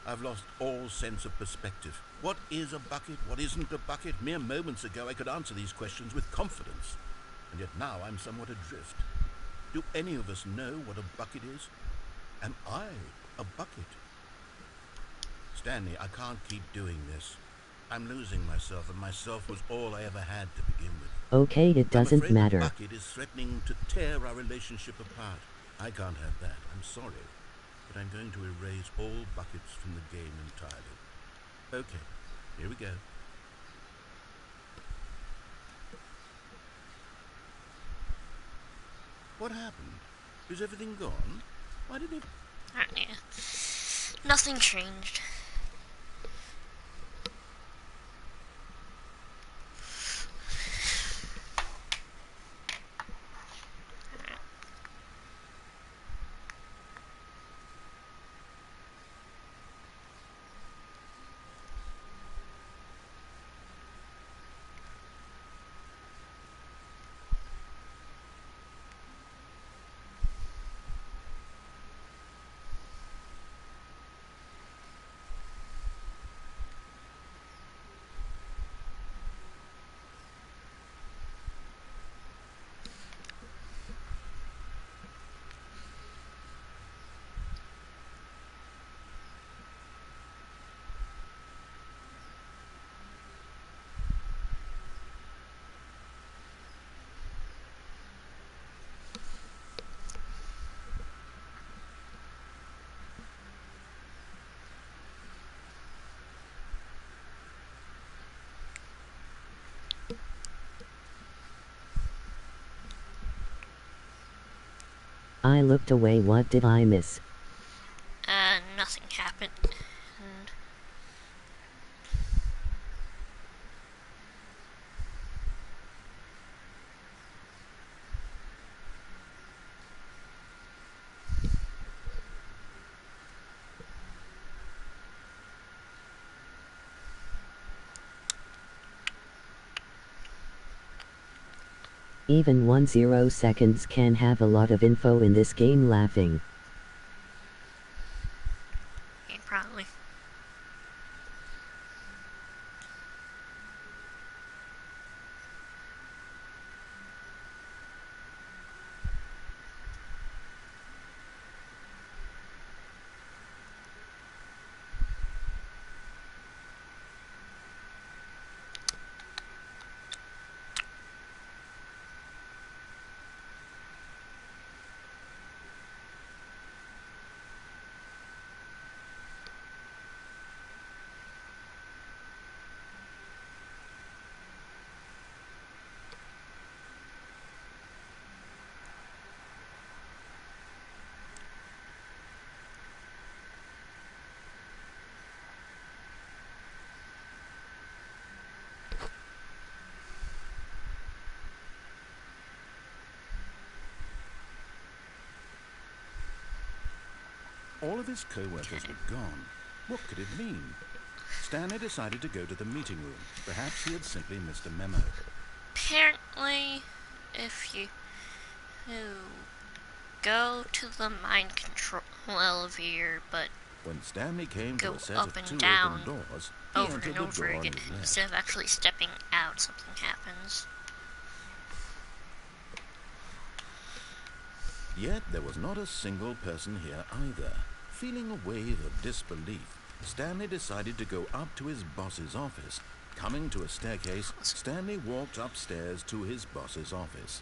Speaker 4: I've lost all sense of perspective. What is a bucket? What isn't a bucket? Mere moments ago I could answer these questions with confidence. And yet now I'm somewhat adrift. Do any of us know what a bucket is? Am I a bucket? Stanley, I can't keep doing this. I'm losing myself, and myself was all I ever had to begin with.
Speaker 5: Okay, it
Speaker 4: I'm
Speaker 5: doesn't
Speaker 4: afraid
Speaker 5: matter.
Speaker 4: a bucket is threatening to tear our relationship apart. I can't have that. I'm sorry. But I'm going to erase all buckets from the game entirely. Okay, here we go. What happened? Is everything gone? Why did it...
Speaker 1: Yeah. Nothing changed.
Speaker 5: I looked away. What did I miss?
Speaker 1: Nothing happened. And
Speaker 5: Even 10 seconds can have a lot of info in this game. Laughing.
Speaker 1: yeah, probably.
Speaker 2: All of his co-workers were gone. What could it mean? Stanley decided to go to the meeting room. Perhaps he had simply missed a memo.
Speaker 1: Apparently, if you go to the mind control elevator, but
Speaker 2: When Stanley came to
Speaker 1: go
Speaker 2: a set
Speaker 1: up
Speaker 2: of
Speaker 1: and
Speaker 2: two
Speaker 1: down
Speaker 2: open doors, he
Speaker 1: over
Speaker 2: entered
Speaker 1: and
Speaker 2: the
Speaker 1: over
Speaker 2: door on
Speaker 1: again,
Speaker 2: his left.
Speaker 1: instead of actually stepping out, something happens.
Speaker 2: Yet there was not a single person here either. Feeling a wave of disbelief, Stanley decided to go up to his boss's office. Coming to a staircase, Stanley walked upstairs to his boss's office.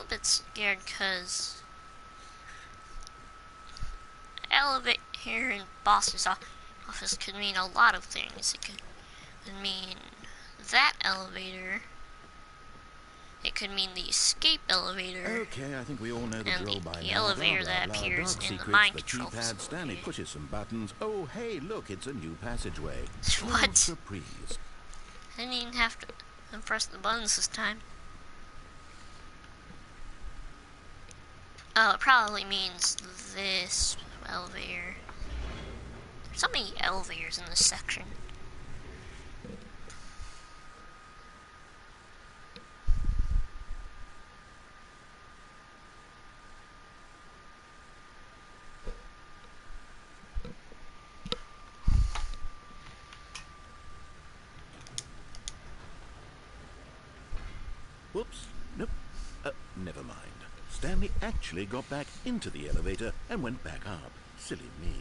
Speaker 1: little bit scared because elevate here in boss's office could mean a lot of things. It could mean that elevator. It could mean the escape elevator.
Speaker 4: Okay, I think we all know the
Speaker 1: And
Speaker 4: drill
Speaker 1: the
Speaker 4: by now.
Speaker 1: elevator
Speaker 4: Blah,
Speaker 1: that
Speaker 4: blah, blah.
Speaker 1: appears
Speaker 4: Dark
Speaker 1: in the
Speaker 4: secrets,
Speaker 1: mind
Speaker 4: the
Speaker 1: control
Speaker 4: keypad. Stanley
Speaker 1: facility.
Speaker 4: pushes some buttons. Oh, hey, look, it's a new passageway.
Speaker 1: What?
Speaker 4: Full surprise.
Speaker 1: I didn't even have to press the buttons this time. Oh, it probably means this elevator. There's so many elevators in this section.
Speaker 4: Whoops. Nope. Never mind. Stanley actually got back into the elevator and went back up. Silly me.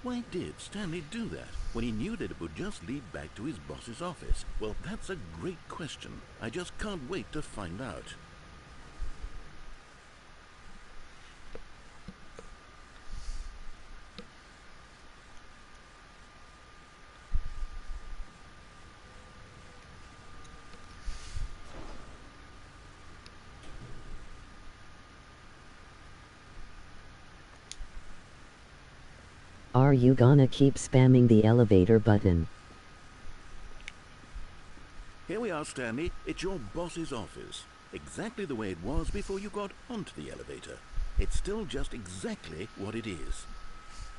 Speaker 4: Why did Stanley do that when he knew that it would just lead back to his boss's office? Well, that's a great question. I just can't wait to find out.
Speaker 5: Are you gonna keep spamming the elevator button?
Speaker 4: Here we are, Stanley. It's your boss's office. Exactly the way it was before you got onto the elevator. It's still just exactly what it is.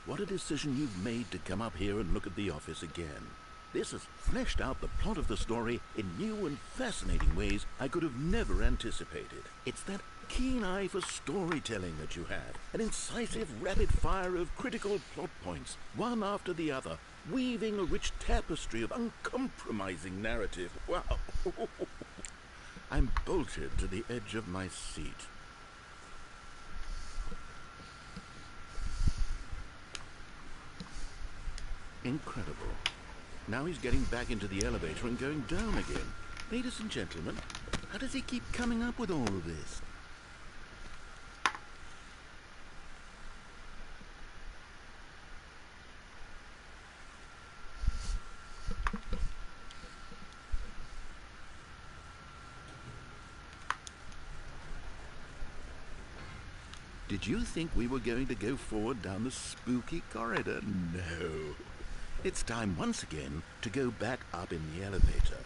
Speaker 4: What a decision you've made to come up here and look at the office again. This has fleshed out the plot of the story in new and fascinating ways I could have never anticipated. It's that keen eye for storytelling that you have, an incisive rapid fire of critical plot points, one after the other, weaving a rich tapestry of uncompromising narrative. Wow! I'm bolted to the edge of my seat. Incredible. Now he's getting back into the elevator and going down again. Ladies and gentlemen, how does he keep coming up with all of this? Did you think we were going to go forward down the spooky corridor? No. It's time once again to go back up in the elevator.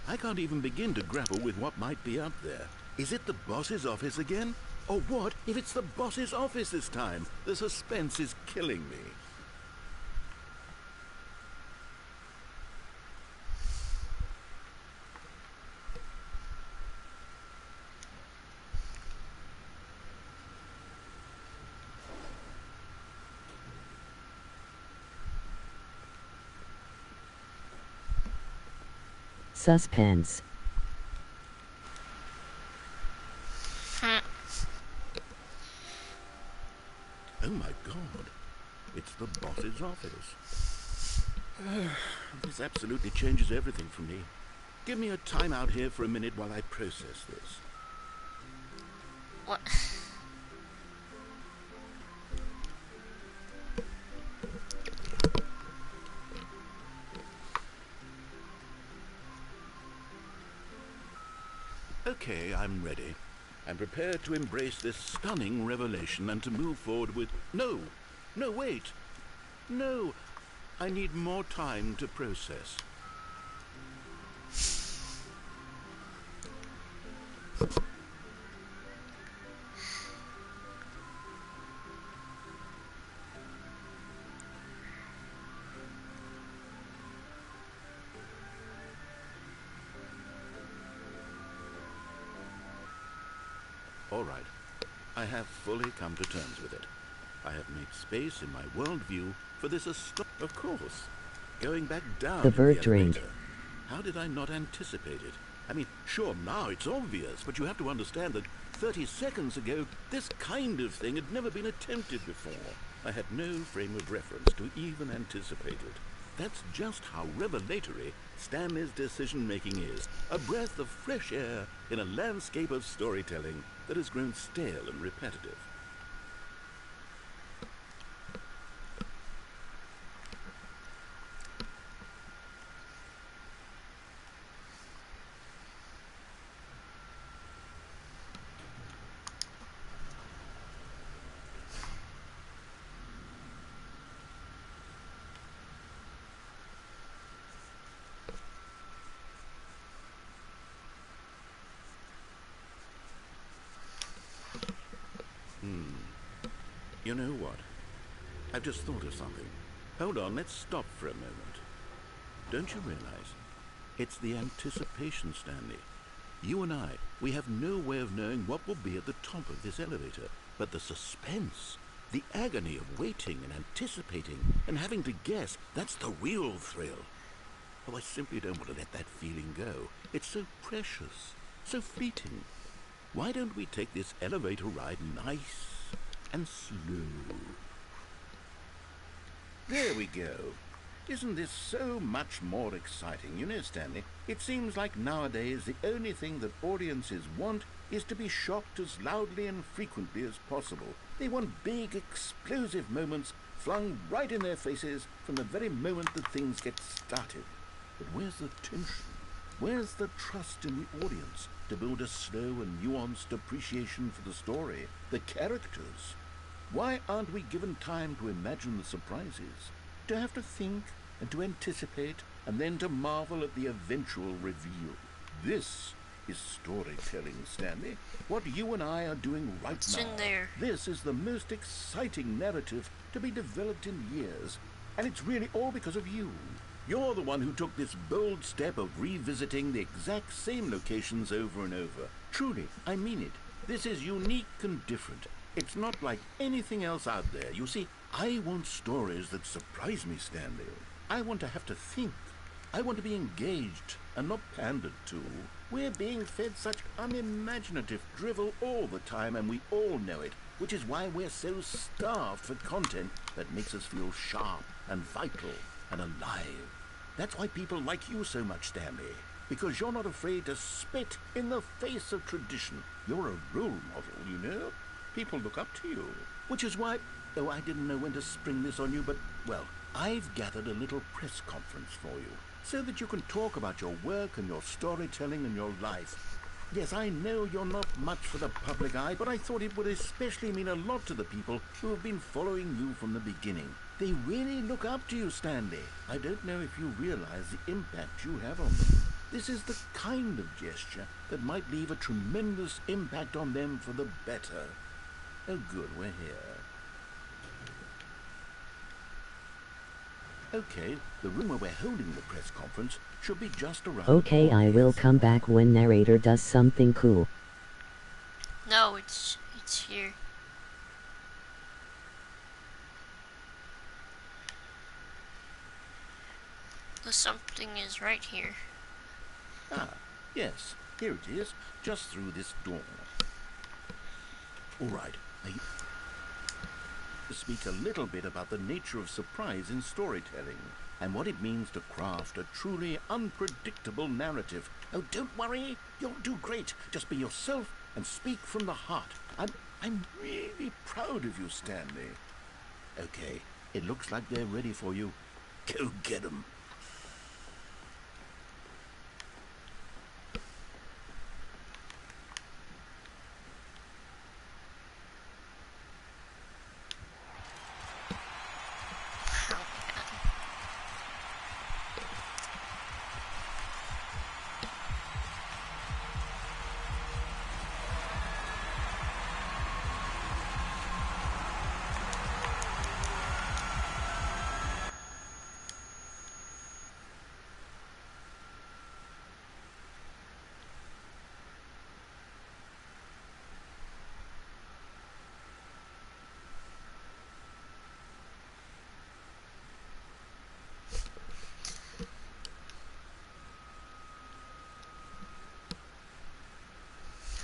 Speaker 4: I can't even begin to grapple with what might be up there. Is it the boss's office again? Or what if it's the boss's office this time? The suspense is killing me.
Speaker 5: Suspense.
Speaker 4: Oh my God. It's the boss's office. This absolutely changes everything for me. Give me a time out here for a minute while I process this.
Speaker 1: What?
Speaker 4: Okay, I'm ready. I'm prepared to embrace this stunning revelation and to move forward with... No! No, wait! No! I need more time to process. All right. I have fully come to terms with it. I have made space in my worldview for this Of course. Going back down
Speaker 5: The
Speaker 4: in
Speaker 5: bird
Speaker 4: the
Speaker 5: drink.
Speaker 4: elevator. How did I not anticipate it? I mean, sure, now it's obvious, but you have to understand that 30 seconds ago, this kind of thing had never been attempted before. I had no frame of reference to even anticipate it. That's just how revelatory Stanley's decision-making is. A breath of fresh air in a landscape of storytelling that has grown stale and repetitive. You know what? I've just thought of something. Hold on, let's stop for a moment. Don't you realize? It's the anticipation, Stanley. You and I, we have no way of knowing what will be at the top of this elevator. But the suspense, the agony of waiting and anticipating and having to guess, that's the real thrill. Oh, I simply don't want to let that feeling go. It's so precious, so fleeting. Why don't we take this elevator ride nice and slow? There we go. Isn't this so much more exciting? You know, Stanley, it seems like nowadays the only thing that audiences want is to be shocked as loudly and frequently as possible. They want big, explosive moments flung right in their faces from the very moment that things get started. But where's the tension? Where's the trust in the audience to build a slow and nuanced appreciation for the story, the characters? Why aren't we given time to imagine the surprises, to have to think and to anticipate and then to marvel at the eventual reveal? This is storytelling, Stanley. What you and I are doing right
Speaker 1: What's
Speaker 4: now.
Speaker 1: in there?
Speaker 4: This is the most exciting narrative to be developed in years, and it's really all because of you. You're the one who took this bold step of revisiting the exact same locations over and over. Truly, I mean it. This is unique and different. It's not like anything else out there. You see, I want stories that surprise me, Stanley. I want to have to think. I want to be engaged and not pandered to. We're being fed such unimaginative drivel all the time, and we all know it, which is why we're so starved for content that makes us feel sharp and vital and alive. That's why people like you so much, Stanley, because you're not afraid to spit in the face of tradition. You're a role model, you know? People look up to you, which is why, oh, I didn't know when to spring this on you, but, well, I've gathered a little press conference for you so that you can talk about your work and your storytelling and your life. Yes, I know you're not much for the public eye, but I thought it would especially mean a lot to the people who have been following you from the beginning. They really look up to you, Stanley. I don't know if you realize the impact you have on them. This is the kind of gesture that might leave a tremendous impact on them for the better. Oh, good, we're here. Okay, the room where we're holding the press conference should be just around.
Speaker 5: Okay, I will come back when narrator does something cool.
Speaker 1: No, it's here. The something is right here.
Speaker 4: Ah, yes, here it is, just through this door. All right, now you speak a little bit about the nature of surprise in storytelling and what it means to craft a truly unpredictable narrative. Oh, don't worry, you'll do great. Just be yourself and speak from the heart. I'm really proud of you, Stanley. Okay, it looks like they're ready for you. Go get them.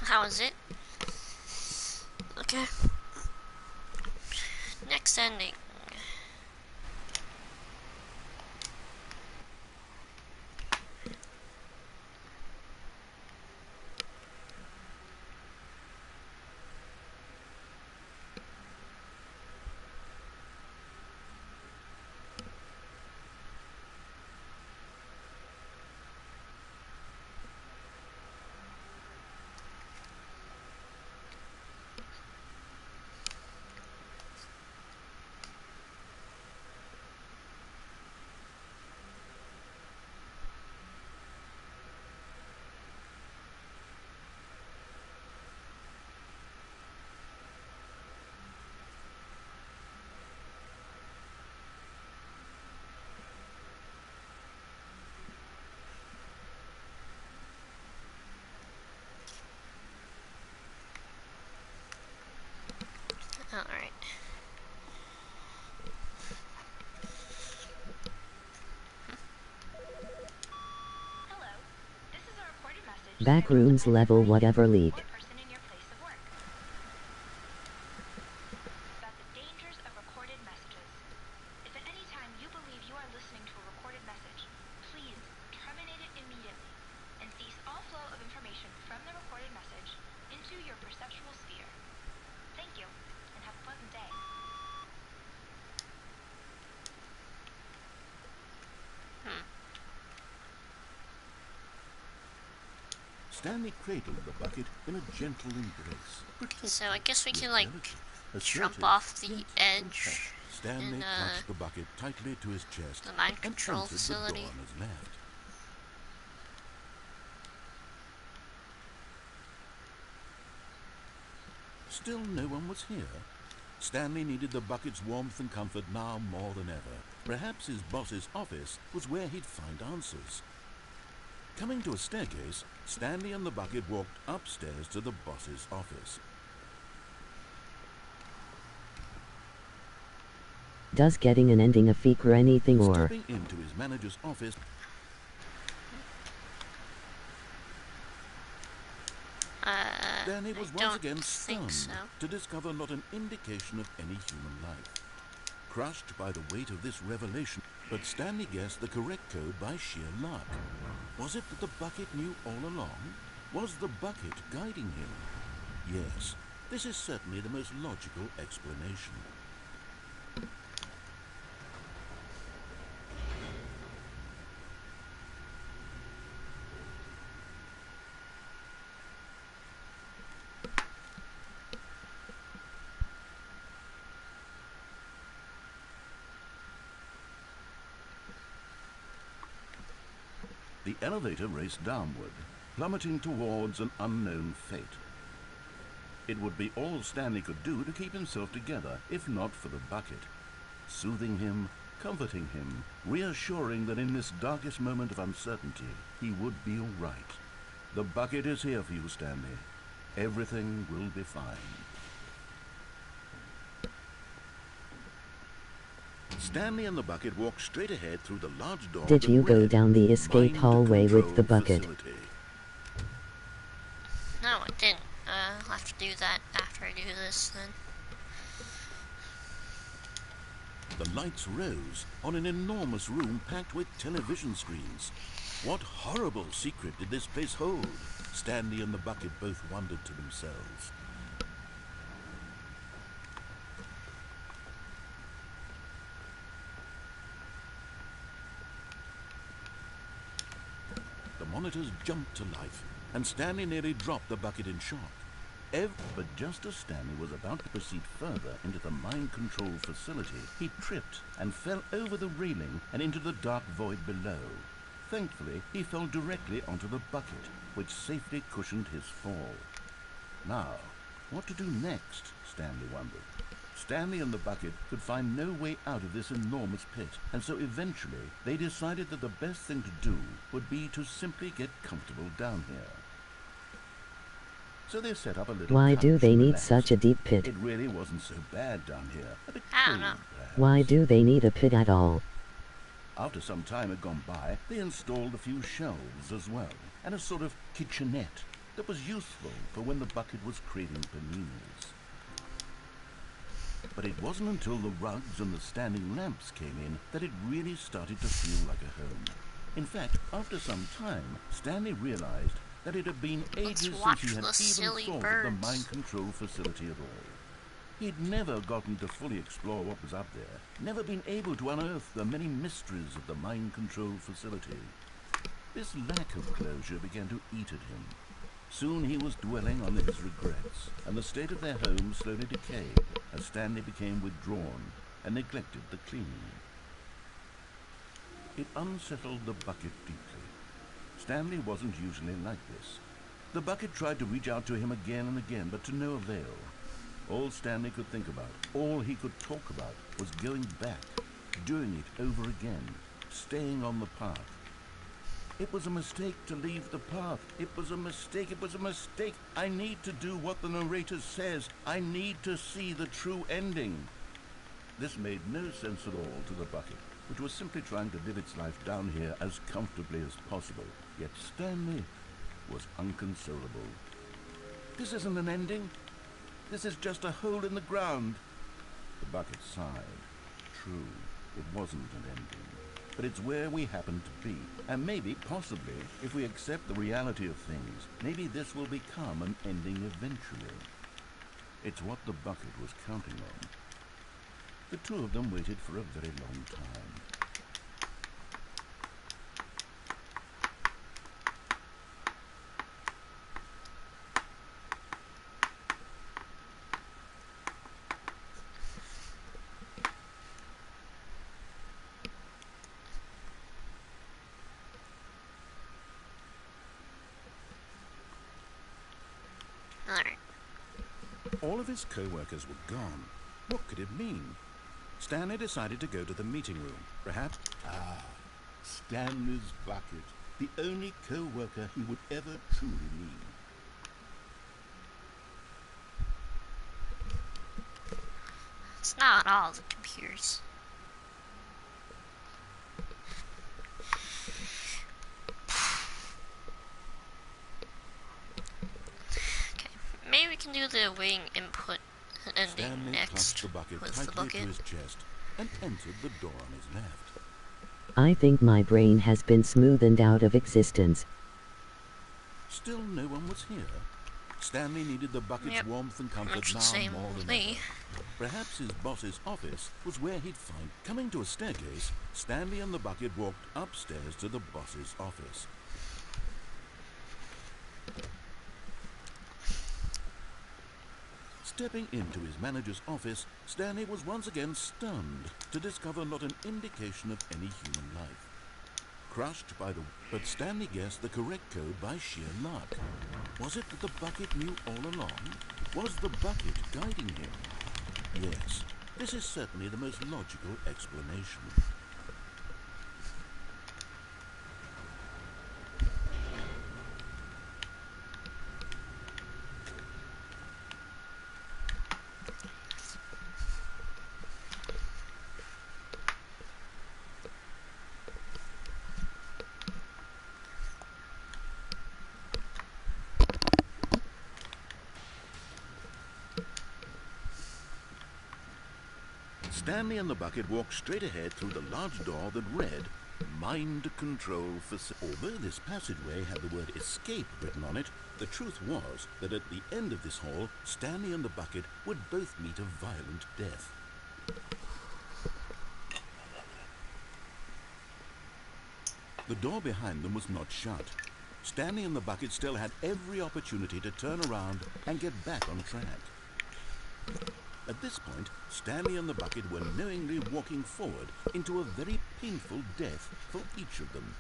Speaker 1: How is it? Okay. Next ending.
Speaker 5: Backrooms level whatever leak.
Speaker 7: About the dangers of recorded messages. If at any time you believe you are listening to a recorded message, please terminate it immediately and cease all flow of information from the recorded message into your perceptual sphere. Thank you, and have a pleasant day.
Speaker 2: Stanley cradled the bucket in a gentle embrace.
Speaker 1: So I guess we
Speaker 2: Yet
Speaker 1: can, like,
Speaker 2: delicate,
Speaker 1: jump
Speaker 2: assertive,
Speaker 1: off the
Speaker 2: yet
Speaker 1: edge
Speaker 2: compact. Stanley
Speaker 1: in
Speaker 2: clutched the bucket tightly to his chest
Speaker 1: the mind
Speaker 2: and
Speaker 1: control
Speaker 2: entered
Speaker 1: facility.
Speaker 2: the door on his left. Still no one was here. Stanley needed the bucket's warmth and comfort now more than ever. Perhaps his boss's office was where he'd find answers. Coming to a staircase, Stanley and the bucket walked upstairs to the boss's office.
Speaker 5: Does getting an ending a feat or anything or...
Speaker 2: Stepping into his manager's office, Stanley was once again stunned to discover not an indication of any human life. Crushed by the weight of this revelation, but Stanley guessed the correct code by sheer luck. Was it that the bucket knew all along? Was the bucket guiding him? Yes, this is certainly the most logical explanation. The elevator raced downward, plummeting towards an unknown fate. It would be all Stanley could do to keep himself together, if not for the bucket. Soothing him, comforting him, reassuring that in this darkest moment of uncertainty, he would be all right. The bucket is here for you, Stanley. Everything will be fine. Stanley and the bucket walked straight ahead through the large door.
Speaker 5: Did you go down the escape hallway with the bucket?
Speaker 2: Facility.
Speaker 1: No, I didn't. I'll have to do that after I do this then.
Speaker 2: The lights rose on an enormous room packed with television screens. What horrible secret did this place hold? Stanley and the bucket both wondered to themselves. The monitors jumped to life, and Stanley nearly dropped the bucket in shock. But just as Stanley was about to proceed further into the mind control facility, he tripped and fell over the railing and into the dark void below. Thankfully, he fell directly onto the bucket, which safely cushioned his fall. Now, what to do next, Stanley wondered. Stanley and the bucket could find no way out of this enormous pit, and so eventually they decided that the best thing to do would be to simply get comfortable down here. So they set up a little
Speaker 5: Why
Speaker 2: couch
Speaker 5: do they
Speaker 2: and
Speaker 5: need
Speaker 2: relaxed.
Speaker 5: such a deep pit?
Speaker 2: It really wasn't so bad down here. A bit
Speaker 1: I don't
Speaker 2: cold,
Speaker 1: know.
Speaker 2: perhaps.
Speaker 5: Why do they need a pit at all?
Speaker 2: After some time had gone by, they installed a few shelves as well, and a sort of kitchenette that was useful for when the bucket was craving paninis. But it wasn't until the rugs and the standing lamps came in that it really started to feel like a home. In fact, after some time, Stanley realized that it had been ages since
Speaker 1: watch
Speaker 2: he had
Speaker 1: the
Speaker 2: even
Speaker 1: silly
Speaker 2: thought of
Speaker 1: birds.
Speaker 2: the mind control facility at all. He'd never gotten to fully explore what was up there, never been able to unearth the many mysteries of the mind control facility. This lack of closure began to eat at him. Soon he was dwelling on his regrets, and the state of their home slowly decayed as Stanley became withdrawn and neglected the cleaning. It unsettled the bucket deeply. Stanley wasn't usually like this. The bucket tried to reach out to him again and again, but to no avail. All Stanley could think about, all he could talk about, was going back, doing it over again, staying on the path. It was a mistake to leave the path. It was a mistake. It was a mistake. I need to do what the narrator says. I need to see the true ending. This made no sense at all to the bucket, which was simply trying to live its life down here as comfortably as possible. Yet Stanley,
Speaker 4: was inconsolable. This isn't an ending. This is just a hole in the ground. The bucket sighed. True, it wasn't an ending. But it's where we happen to be. And maybe, possibly, if we accept the reality of things, maybe this will become an ending eventually. It's what the bucket was counting on. The two of them waited for a very long time.
Speaker 1: Alright.
Speaker 2: All of his co-workers were gone. What could it mean? Stanley decided to go to the meeting room. Perhaps...
Speaker 4: Stanley's bucket. The only co-worker he would ever truly need.
Speaker 1: It's not all the computers. Okay, maybe we can do the waiting input and ending
Speaker 2: Stanley
Speaker 1: next.
Speaker 2: clutched the bucket
Speaker 1: What's the
Speaker 2: tightly to
Speaker 1: bucket?
Speaker 2: his chest and entered the door on his left.
Speaker 5: I think my brain has been smoothened out of existence.
Speaker 2: Still no one was here. Stanley needed the bucket's
Speaker 1: Yep.
Speaker 2: warmth and comfort
Speaker 1: Much the
Speaker 2: now
Speaker 1: same
Speaker 2: more
Speaker 1: with
Speaker 2: than
Speaker 1: me.
Speaker 2: ever. Perhaps his boss's office was where he'd find... Coming to a staircase, Stanley and the bucket walked upstairs to the boss's office. Stepping into his manager's office, Stanley was once again stunned to discover not an indication of any human life. Crushed by the... But Stanley guessed the correct code by sheer luck. Was it that the bucket knew all along? Was the bucket guiding him? Yes, this is certainly the most logical explanation. Stanley and the bucket walked straight ahead through the large door that read, Mind Control Facility. Although this passageway had the word escape written on it, the truth was that at the end of this hall, Stanley and the bucket would both meet a violent death. The door behind them was not shut. Stanley and the bucket still had every opportunity to turn around and get back on track. At this point, Stanley and the bucket were knowingly walking forward into a very painful death for each of them.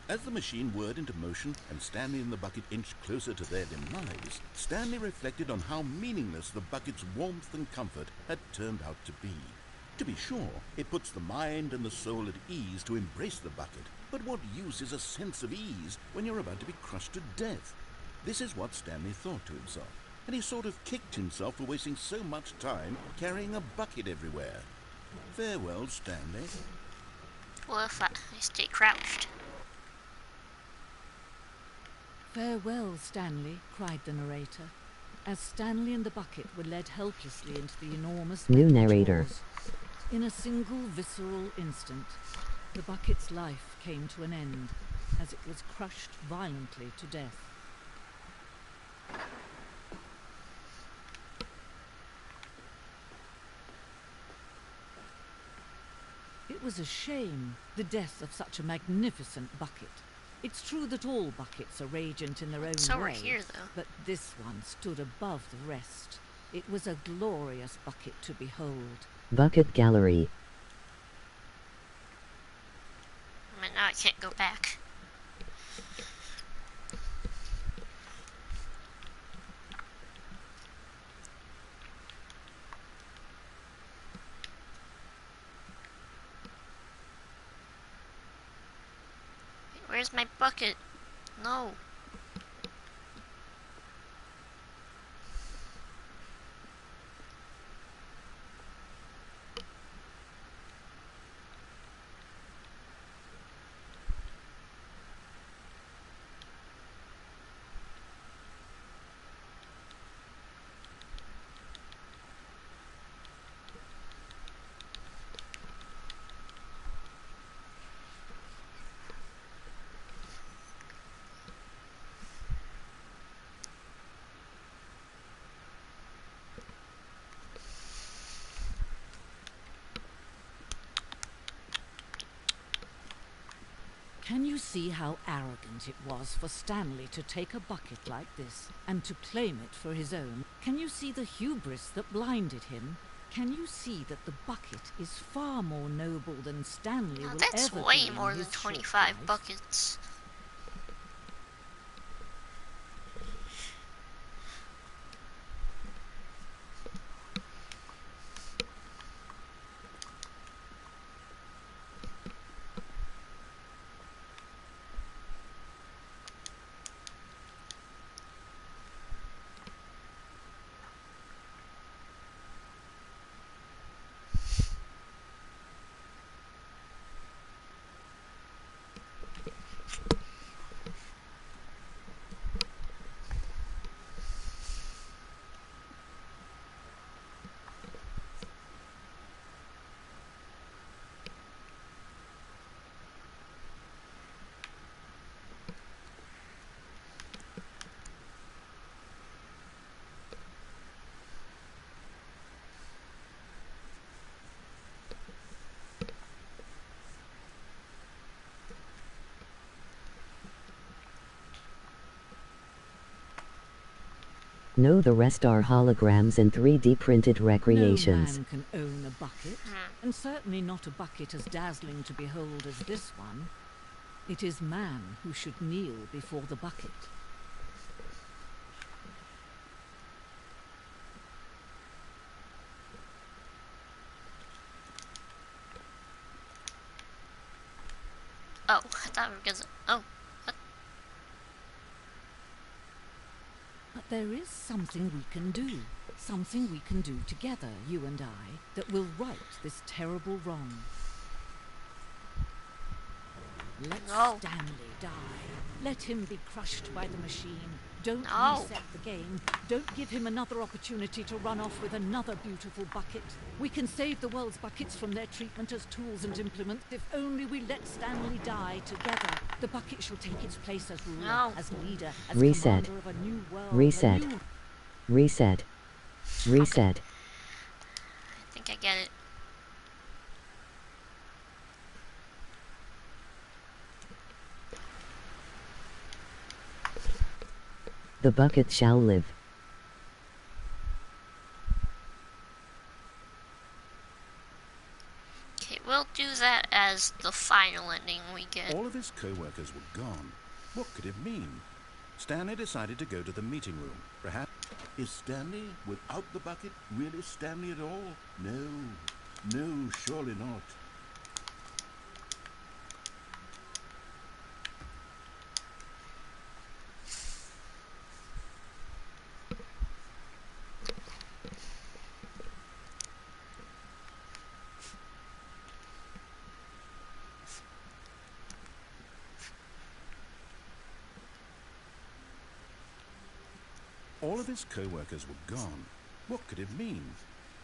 Speaker 2: As the machine whirred into motion and Stanley and the bucket inched closer to their demise, Stanley reflected on how meaningless the bucket's warmth and comfort had turned out to be. To be sure, it puts the mind and the soul at ease to embrace the bucket, but what use is a sense of ease when you're about to be crushed to death? This is what Stanley thought to himself, and he sort of kicked himself for wasting so much time carrying a bucket everywhere. Farewell, Stanley.
Speaker 1: Well, if I stay crouched.
Speaker 8: Farewell, Stanley, cried the narrator, as Stanley and the bucket were led helplessly into the enormous
Speaker 5: New
Speaker 8: metal
Speaker 5: narrator.
Speaker 8: jaws. In a single visceral instant, the bucket's life came to an end, as it was crushed violently to death. It was a shame, the death of such a magnificent bucket. It's true that all buckets are radiant in their own
Speaker 1: So we're
Speaker 8: way,
Speaker 1: here, though.
Speaker 8: but this one stood above the rest. It was a glorious bucket to behold.
Speaker 5: Bucket Gallery.
Speaker 1: Now I can't go back. Where's my bucket? No.
Speaker 8: Can you see how arrogant it was for Stanley to take a bucket like this and to claim it for his own? Can you see the hubris that blinded him? Can you see that the bucket is far more noble than Stanley
Speaker 1: Now
Speaker 8: will
Speaker 1: that's
Speaker 8: ever
Speaker 1: way
Speaker 8: be in
Speaker 1: more than
Speaker 8: his short
Speaker 1: 25
Speaker 8: life?
Speaker 1: buckets.
Speaker 5: No, the rest are holograms and 3D printed recreations.
Speaker 8: No man can own a bucket, and certainly not a bucket as dazzling to behold as this one. It is man who should kneel before the bucket.
Speaker 1: Oh, I thought we were gonna. Oh, what?
Speaker 8: But there is something we can do. Something we can do together, you and I, that will right this terrible wrong. Let
Speaker 1: No.
Speaker 8: Stanley die. Let him be crushed by the machine. Don't
Speaker 1: No.
Speaker 8: reset the game. Don't give him another opportunity to run off with another beautiful bucket. We can save the world's buckets from their treatment as tools and implements if only we let Stanley die together. The bucket shall take its place as ruler,
Speaker 1: No.
Speaker 8: as leader, as
Speaker 5: Reset.
Speaker 8: commander of a new world.
Speaker 5: Reset.
Speaker 8: A new...
Speaker 5: Reset. Reset.
Speaker 1: I think I get it.
Speaker 5: The bucket shall live.
Speaker 1: Okay, we'll do that as the final ending we get.
Speaker 4: All of his co-workers were gone. What could it mean? Stanley decided to go to the meeting room. Perhaps...
Speaker 2: Is Stanley, without the bucket, really Stanley at all? No, surely not.
Speaker 4: All of his co-workers were gone. What could it mean?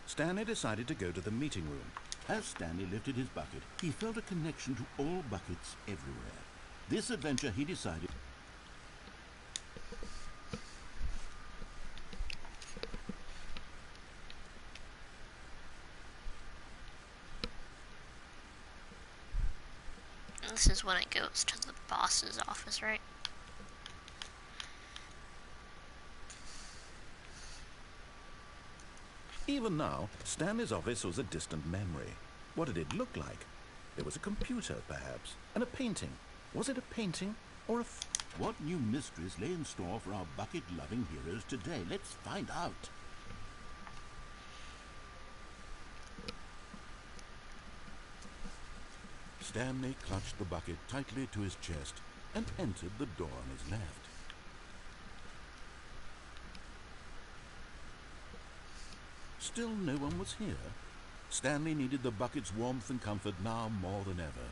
Speaker 4: Stanley decided to go to the meeting room.
Speaker 2: As Stanley lifted his bucket, he felt a connection to all buckets everywhere. This adventure, he decided...
Speaker 1: This is when it goes to the boss's office, right?
Speaker 4: Even now, Stanley's office was a distant memory. What did it look like? There was a computer, perhaps, and a painting. Was it a painting or a...
Speaker 2: What new mysteries lay in store for our bucket-loving heroes today? Let's find out. Stanley clutched the bucket tightly to his chest and entered the door on his left. Still no one was here. Stanley needed the bucket's warmth and comfort now more than ever.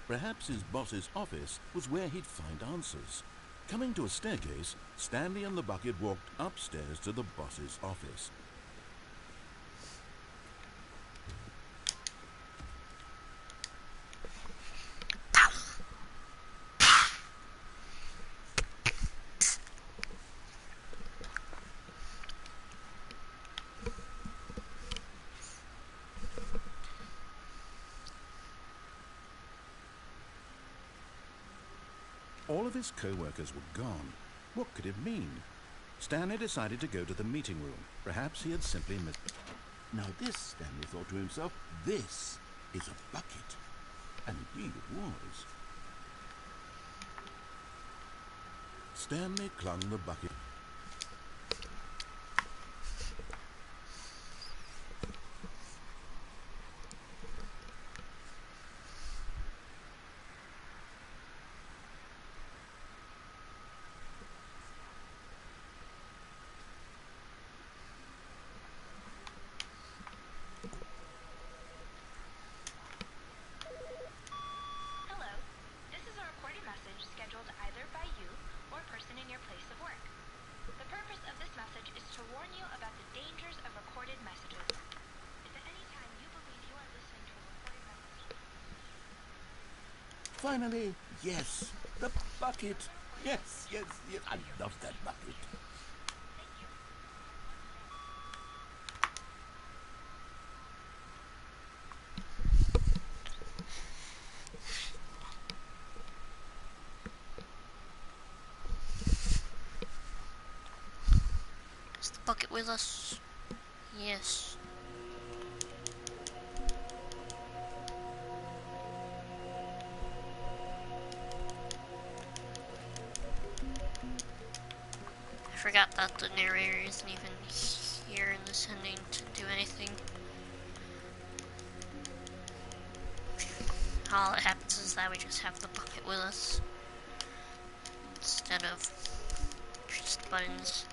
Speaker 2: Perhaps his boss's office was where he'd find answers. Coming to a staircase, Stanley and the bucket walked upstairs to the boss's office. All of his co-workers were gone. What could it mean? Stanley decided to go to the meeting room. Perhaps he had simply missed... Now this, Stanley thought to himself, this is a bucket. And indeed it was. Stanley clung the bucket.
Speaker 7: Hello. This is a recorded message scheduled either by you or a person in your place of work. The purpose of this message is to warn you about the dangers of recorded messages. If at any time you believe you are listening to a recorded message,
Speaker 2: Finally, yes, the bucket. Yes, yes, yes. I love that bucket.
Speaker 1: Is the bucket with us? Yes. I forgot that the narrator isn't even here in this ending to do anything. All that happens is that we just have the bucket with us instead of just buttons.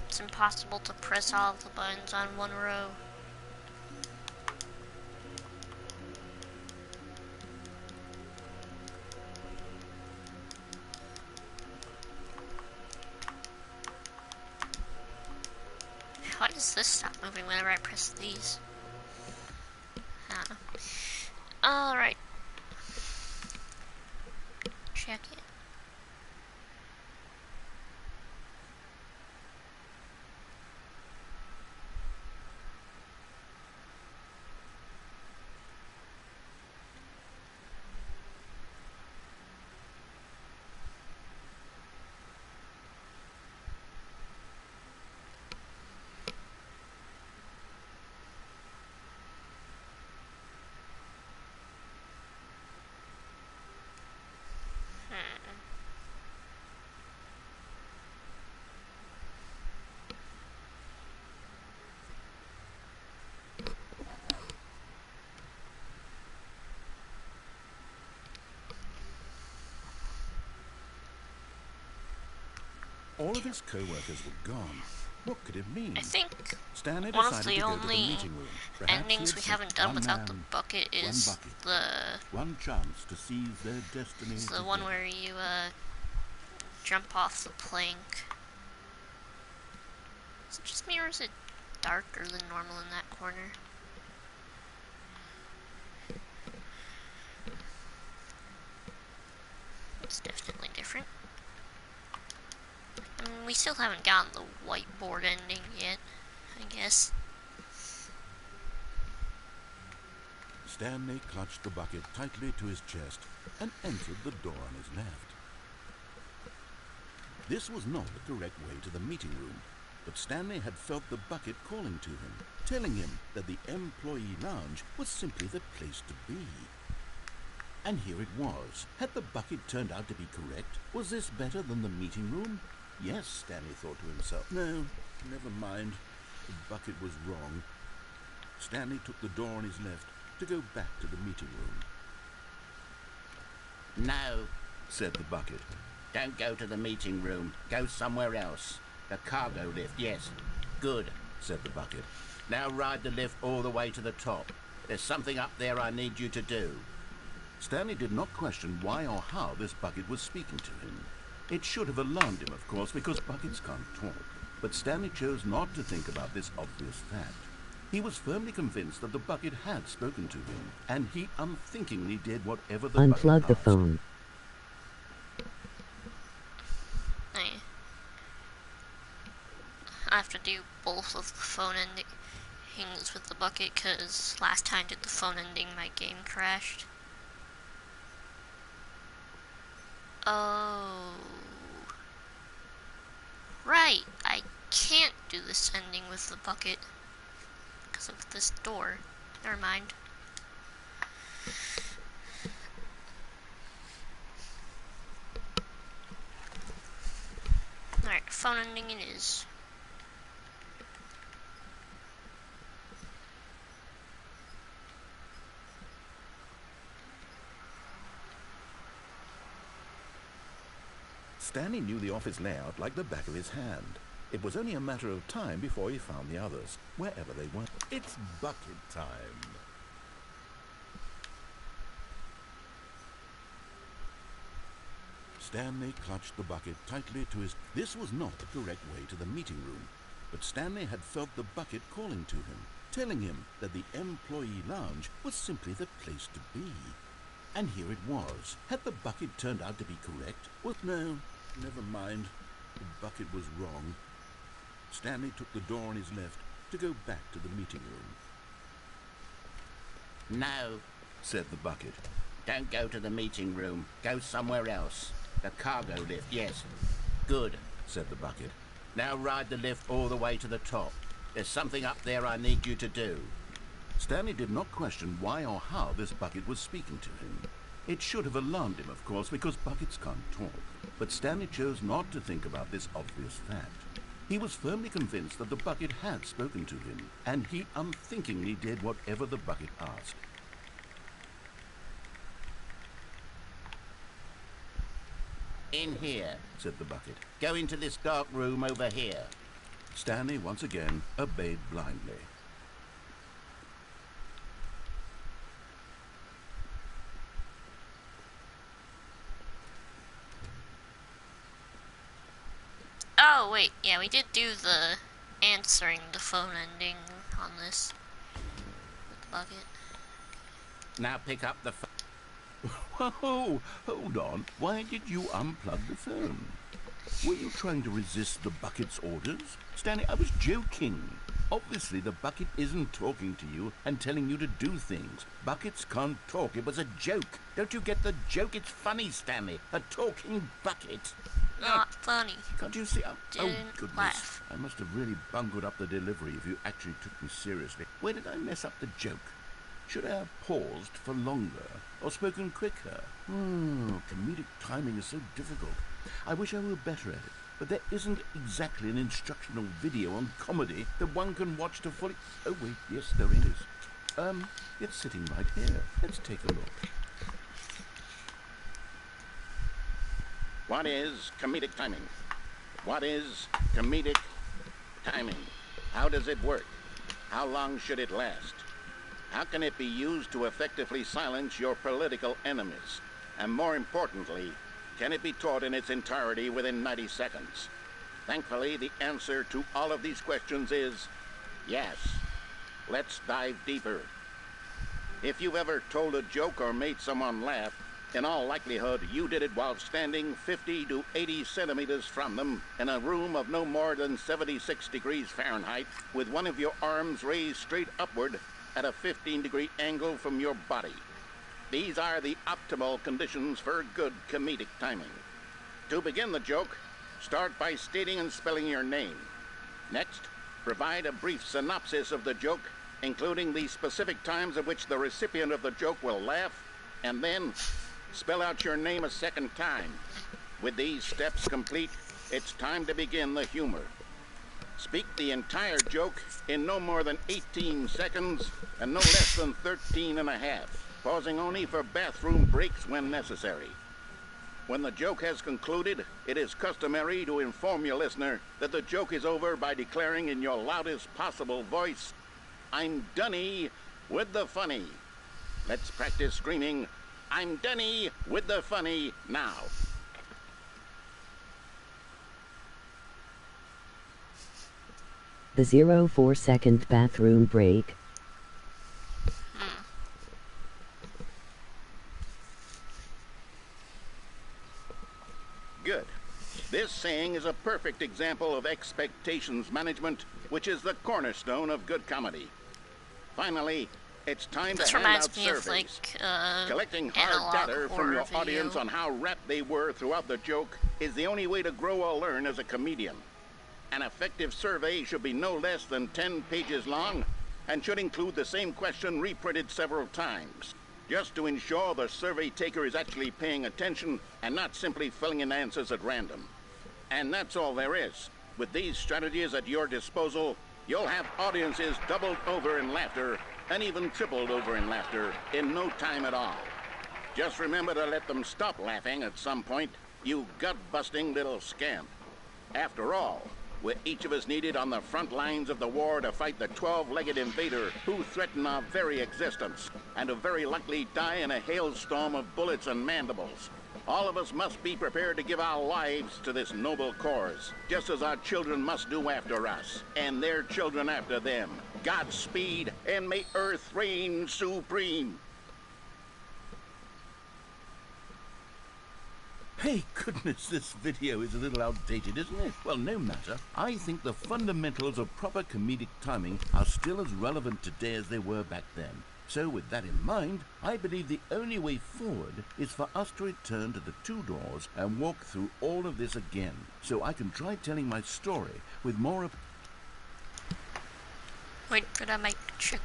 Speaker 1: It's impossible to press all of the buttons on one row. Why does this stop moving whenever I press these? I don't know. Alright. Check it.
Speaker 4: All of his co-workers were gone. What could it mean?
Speaker 1: I think
Speaker 4: Stanley
Speaker 1: one of
Speaker 4: decided
Speaker 1: the
Speaker 4: to go to the
Speaker 1: only
Speaker 4: meeting room. Perhaps he
Speaker 1: endings
Speaker 4: had
Speaker 1: we
Speaker 4: set
Speaker 1: haven't done
Speaker 4: one
Speaker 1: without the
Speaker 4: man,
Speaker 1: bucket
Speaker 4: one
Speaker 1: is
Speaker 4: bucket,
Speaker 1: the
Speaker 4: one chance to seize their destiny
Speaker 1: one
Speaker 4: together.
Speaker 1: where you jump off the plank. Is it just me, or is it darker than normal in that corner? It's definitely different. We still haven't gotten the whiteboard ending yet, I guess.
Speaker 2: Stanley clutched the bucket tightly to his chest and entered the door on his left. This was not the correct way to the meeting room, but Stanley had felt the bucket calling to him, telling him that the employee lounge was simply the place to be. And here it was. Had the bucket turned out to be correct? Was this better than the meeting room? Yes, Stanley thought to himself. No, never mind. The bucket was wrong. Stanley took the door on his left to go back to the meeting room.
Speaker 6: No,
Speaker 2: Said the bucket.
Speaker 6: don't go to the meeting room. Go somewhere else. The cargo lift, yes. Good,
Speaker 2: Said the bucket.
Speaker 6: now ride the lift all the way to the top. There's something up there I need you to do.
Speaker 2: Stanley did not question why or how this bucket was speaking to him. It should have alarmed him, of course, because buckets can't talk. But Stanley chose not to think about this obvious fact. He was firmly convinced that the bucket had spoken to him, and he unthinkingly did whatever the bucket
Speaker 5: Unplug the
Speaker 2: asked.
Speaker 5: phone.
Speaker 1: I have to do both of the phone endings with the bucket, because last time I did the phone ending, my game crashed. Oh. Right, I can't do this ending with the bucket because of this door. Never mind. Alright, phone ending it is.
Speaker 2: Stanley knew the office layout like the back of his hand. It was only a matter of time before he found the others, wherever they were. It's bucket time. Stanley clutched the bucket tightly to his... This was not the correct way to the meeting room, but Stanley had felt the bucket calling to him, telling him that the employee lounge was simply the place to be. And here it was. Had the bucket turned out to be correct? Well, no, never mind. The bucket was wrong. Stanley took the door on his left to go back to the meeting room.
Speaker 6: No,
Speaker 2: Said the bucket.
Speaker 6: don't go to the meeting room. Go somewhere else. The cargo lift, yes. Good,
Speaker 2: Said the bucket.
Speaker 6: now ride the lift all the way to the top. There's something up there I need you to do.
Speaker 2: Stanley did not question why or how this bucket was speaking to him. It should have alarmed him, of course, because buckets can't talk. But Stanley chose not to think about this obvious fact. He was firmly convinced that the bucket had spoken to him, and he unthinkingly did whatever the bucket asked.
Speaker 6: In here.
Speaker 2: Said the bucket.
Speaker 6: Go into this dark room over here.
Speaker 2: Stanley once again obeyed blindly.
Speaker 1: Oh, wait, yeah, we did do the answering the phone ending on this with the bucket.
Speaker 6: Now pick up the phone.
Speaker 2: Whoa, hold on. Why did you unplug the phone? Were you trying to resist the bucket's orders? Stanley, I was joking. Obviously, the bucket isn't talking to you and telling you to do things. Buckets can't talk. It was a joke. Don't you get the joke? It's funny, Stanley. A talking bucket.
Speaker 1: Not funny.
Speaker 2: Can't you see? Oh,
Speaker 1: Didn't
Speaker 2: goodness.
Speaker 1: laugh.
Speaker 2: I must have really bungled up the delivery if you actually took me seriously. Where did I mess up the joke? Should I have paused for longer or spoken quicker? Comedic timing is so difficult. I wish I were better at it. But there isn't exactly an instructional video on comedy that one can watch to fully... Oh, wait, yes, there is. It's sitting right here. Let's take a look.
Speaker 6: What is comedic timing? What is comedic timing? How does it work? How long should it last? How can it be used to effectively silence your political enemies? And more importantly, can it be taught in its entirety within 90 seconds? Thankfully, the answer to all of these questions is yes. Let's dive deeper. If you've ever told a joke or made someone laugh, in all likelihood, you did it while standing 50 to 80 centimeters from them in a room of no more than 76 degrees Fahrenheit, with one of your arms raised straight upward at a 15-degree angle from your body. These are the optimal conditions for good comedic timing. To begin the joke, start by stating and spelling your name. Next, provide a brief synopsis of the joke, including the specific times at which the recipient of the joke will laugh, and then spell out your name a second time. With these steps complete, it's time to begin the humor. Speak the entire joke in no more than 18 seconds and no less than 13 and a half, pausing only for bathroom breaks when necessary. When the joke has concluded, it is customary to inform your listener that the joke is over by declaring in your loudest possible voice, "I'm Dunny with the funny." Let's practice screaming, "I'm Dunny with the funny" now.
Speaker 5: The 0.4-second bathroom break.
Speaker 6: Good. This saying is a perfect example of expectations management, which is the cornerstone of good comedy. Finally, it's time to hand out surveys. Collecting hard data from your audience on how rapt they were throughout the joke is the only way to grow or learn as a comedian. An effective survey should be no less than 10 pages long and should include the same question reprinted several times, just to ensure the survey taker is actually paying attention and not simply filling in answers at random. And that's all there is. With these strategies at your disposal, you'll have audiences doubled over in laughter and even tripled over in laughter in no time at all. Just remember to let them stop laughing at some point, you gut-busting little scamp. After all, we're each of us needed on the front lines of the war to fight the 12-legged invader who threaten our very existence and who very likely die in a hailstorm of bullets and mandibles. All of us must be prepared to give our lives to this noble cause, just as our children must do after us, and their children after them. Godspeed, and may Earth reign supreme.
Speaker 2: Hey, goodness, this video is a little outdated, isn't it? Well, no matter. I think the fundamentals of proper comedic timing are still as relevant today as they were back then. So with that in mind, I believe the only way forward is for us to return to the two doors and walk through all of this again, so I can try telling my story with more of...
Speaker 1: Wait, did I make a trick?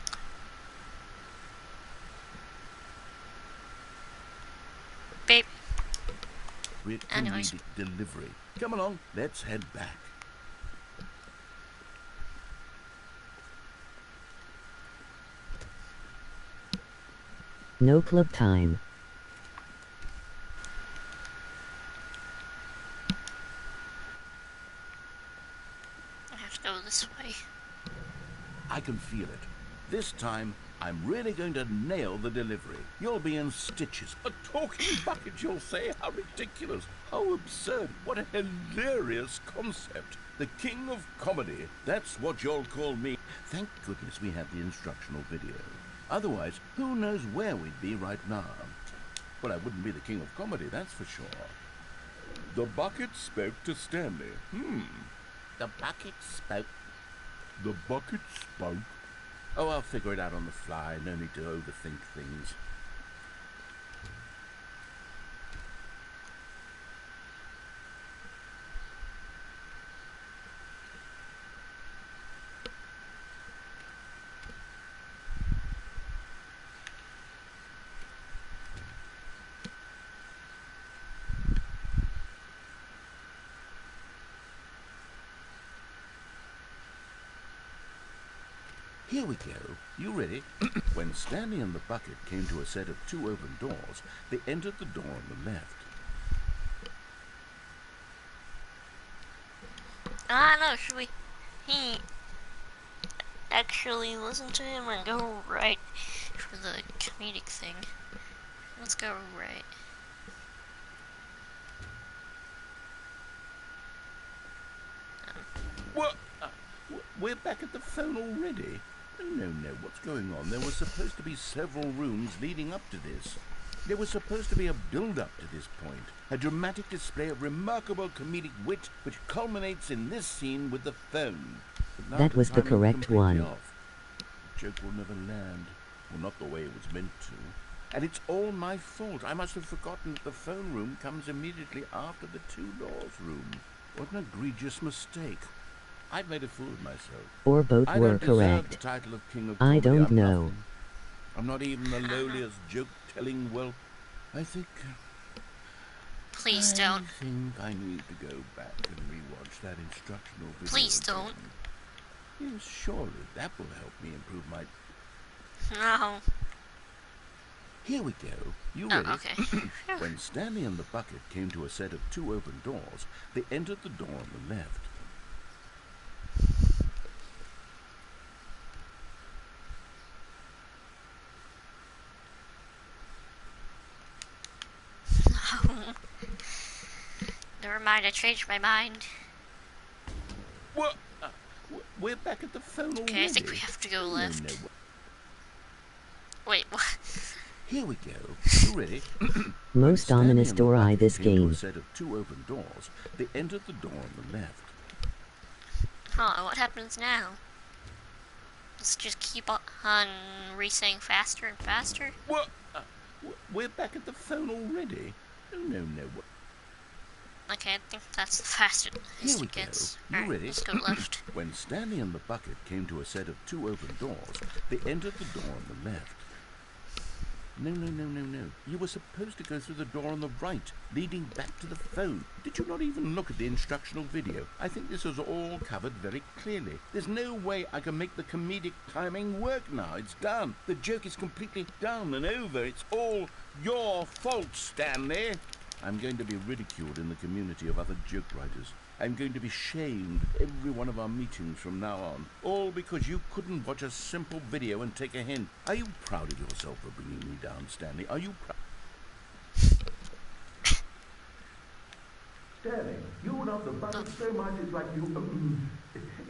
Speaker 1: Babe.
Speaker 2: comedic delivery. Come along, let's head back.
Speaker 5: No club time.
Speaker 1: I have to go this way.
Speaker 2: I can feel it. This time, I'm really going to nail the delivery. You'll be in stitches. A talking bucket, you'll say? How ridiculous. How absurd. What a hilarious concept. The king of comedy. That's what you'll call me. Thank goodness we have the instructional video. Otherwise, who knows where we'd be right now. Well, I wouldn't be the king of comedy, that's for sure. The bucket spoke to Stanley.
Speaker 6: The bucket spoke.
Speaker 2: The bucket spoke. Oh, I'll figure it out on the fly. No need to overthink things. Here we go. You ready? When Stanley and the bucket came to a set of two open doors, they entered the door on the left.
Speaker 1: I don't know, should we actually listen to him or go right for the comedic thing? Let's go right.
Speaker 4: What? We're back at the phone already? No, what's going on? There were supposed to be several rooms leading up to this. There was supposed to be a build-up to this point, a dramatic display of remarkable comedic wit which culminates in this scene with the phone. But now
Speaker 5: That was the
Speaker 4: timing is
Speaker 5: correct
Speaker 4: completely
Speaker 5: one.
Speaker 4: off. The joke will never land. Well, not the way it was meant to. And it's all my fault. I must have forgotten that the phone room comes immediately after the two doors room.
Speaker 2: What an egregious mistake.
Speaker 4: I've made a fool of myself.
Speaker 5: Or both
Speaker 4: I
Speaker 5: were
Speaker 4: don't deserve the
Speaker 5: correct.
Speaker 4: title of King of
Speaker 5: I
Speaker 4: Comedy.
Speaker 5: don't
Speaker 4: I'm
Speaker 5: know.
Speaker 4: nothing. I'm not even the lowliest joke-telling whelp. I think
Speaker 1: Please don't.
Speaker 4: I need to go back and rewatch that instructional video.
Speaker 1: Please don't.
Speaker 4: Again. Yes, surely that will help me improve my...
Speaker 1: No.
Speaker 4: Here we go. You
Speaker 1: Oh,
Speaker 4: ready?
Speaker 1: okay.
Speaker 4: When Stanley and the bucket came to a set of two open doors, they entered the door on the left.
Speaker 1: Never mind, I changed my mind.
Speaker 4: What? We're back at the phone already.
Speaker 1: Okay, I think we have to go left.
Speaker 4: No.
Speaker 1: Wait, what?
Speaker 4: Here we go. You ready?
Speaker 5: Most
Speaker 4: Stanley
Speaker 5: ominous
Speaker 4: and the
Speaker 5: door
Speaker 4: bucket
Speaker 5: this
Speaker 4: came to a
Speaker 5: game.
Speaker 4: set of two open doors. They entered the door on the left.
Speaker 1: Huh, what happens now? Let's just keep on re-saying faster and faster?
Speaker 4: What? We're back at the phone already. No.
Speaker 1: Okay, I think that's the fastest
Speaker 4: Here we
Speaker 1: it gets.
Speaker 4: go. You
Speaker 1: Alright,
Speaker 4: ready?
Speaker 1: let's go left.
Speaker 4: When Stanley and the bucket came to a set of two open doors, they entered the door on the left. No. You were supposed to go through the door on the right, leading back to the phone. Did you not even look at the instructional video? I think this was all covered very clearly. There's no way I can make the comedic timing work now. It's done. The joke is completely done and over. It's all your fault, Stanley. I'm going to be ridiculed in the community of other joke writers. I'm going to be shamed at every one of our meetings from now on. All because you couldn't watch a simple video and take a hint. Are you proud of yourself for bringing me down, Stanley? Are you proud?
Speaker 2: Stanley, you love the bucket so much it's like you...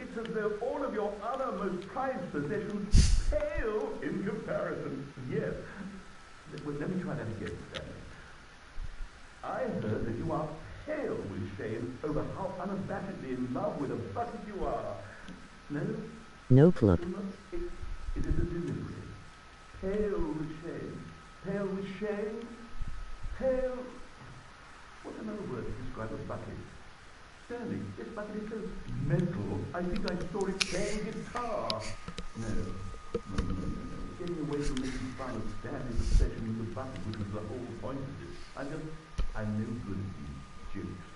Speaker 2: it's as though all of your other most prized possessions pale in comparison. Yes. Let me try that again, Stanley. I heard that you are pale with shame over how unabashedly in love with a bucket you are. No?
Speaker 5: No clue.
Speaker 2: It is a delivery. Pale with shame. Pale with shame. Pale... What's another word to describe a bucket? Stanley, this bucket is so mental. I think I saw it playing guitar. No. Getting away from making fun of Stanley's obsession with the bucket, which was the whole point of this. I'm no good at these jokes.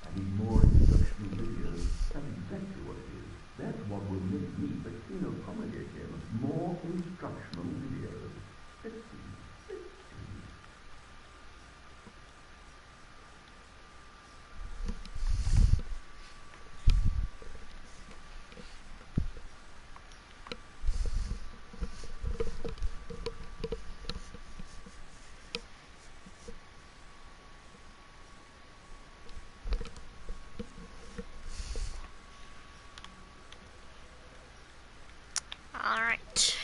Speaker 2: I need more instructional videos. That's exactly what it is. That's what will make me the king of comedy again. More instructional videos. Let's see.
Speaker 1: Alright.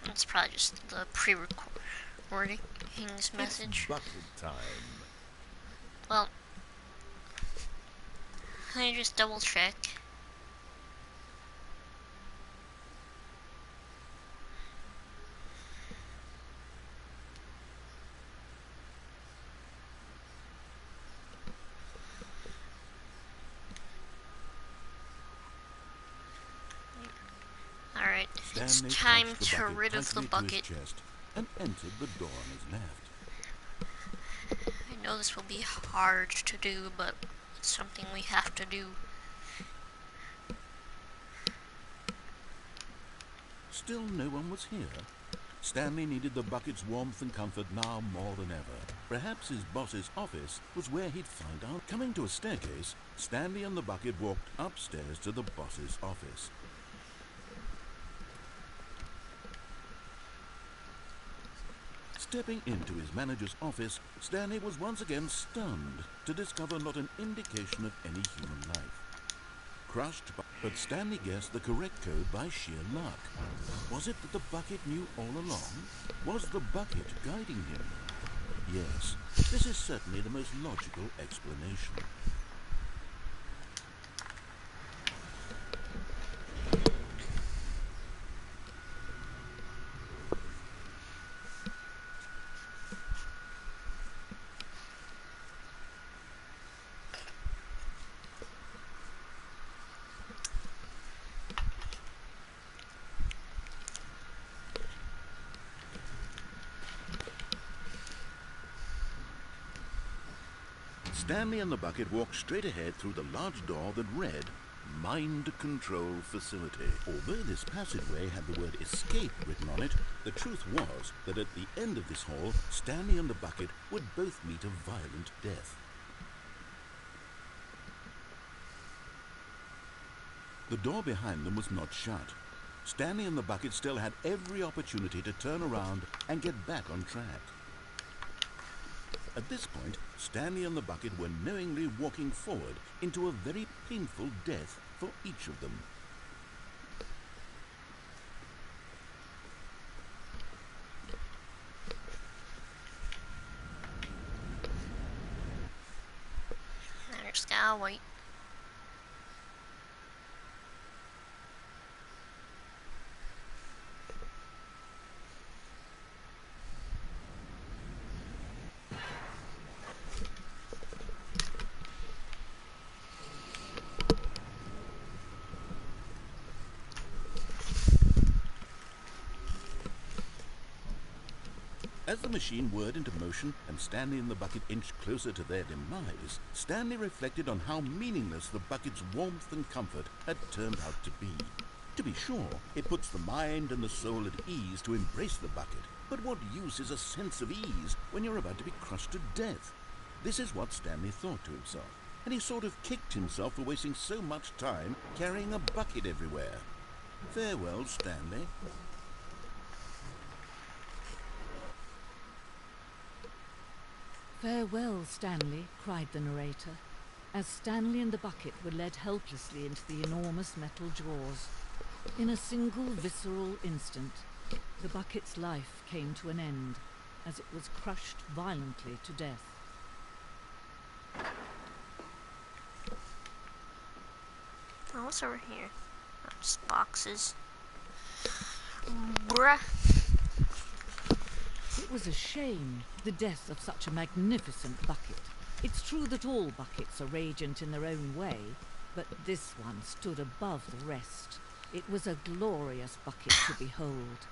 Speaker 1: That's probably just the pre-recording message.
Speaker 4: It's bucket time.
Speaker 1: Well, let me just double check. Alright, it's
Speaker 2: Stanley
Speaker 1: time
Speaker 2: clutched the
Speaker 1: to
Speaker 2: bucket
Speaker 1: rid of the
Speaker 2: tightly to his
Speaker 1: bucket.
Speaker 2: chest and entered the door on his left.
Speaker 1: I know this will be hard to do, but it's something we have to do.
Speaker 2: Still no one was here. Stanley needed the bucket's warmth and comfort now more than ever. Perhaps his boss's office was where he'd find out. Coming to a staircase, Stanley and the bucket walked upstairs to the boss's office. Stepping into his manager's office, Stanley was once again stunned to discover not an indication of any human life. But Stanley guessed the correct code by sheer luck. Was it that the bucket knew all along? Was the bucket guiding him? Yes, this is certainly the most logical explanation. Stanley and the bucket walked straight ahead through the large door that read, Mind Control Facility. Although this passageway had the word escape written on it, the truth was that at the end of this hall, Stanley and the bucket would both meet a violent death. The door behind them was not shut. Stanley and the bucket still had every opportunity to turn around and get back on track. At this point, Stanley and the bucket were knowingly walking forward into a very painful death for each of them.
Speaker 1: I just gotta wait.
Speaker 2: As the machine whirred into motion and Stanley and the bucket inched closer to their demise, Stanley reflected on how meaningless the bucket's warmth and comfort had turned out to be. To be sure, it puts the mind and the soul at ease to embrace the bucket, but what use is a sense of ease when you're about to be crushed to death? This is what Stanley thought to himself, and he sort of kicked himself for wasting so much time carrying a bucket everywhere. Farewell, Stanley.
Speaker 8: "Farewell, Stanley," cried the narrator, as Stanley and the bucket were led helplessly into the enormous metal jaws. In a single visceral instant, the bucket's life came to an end, as it was crushed violently to death.
Speaker 1: Oh, what's over here? Oh, just boxes. Bruh.
Speaker 8: It was a shame, the death of such a magnificent bucket. It's true that all buckets are radiant in their own way, but this one stood above the rest. It was a glorious bucket to behold.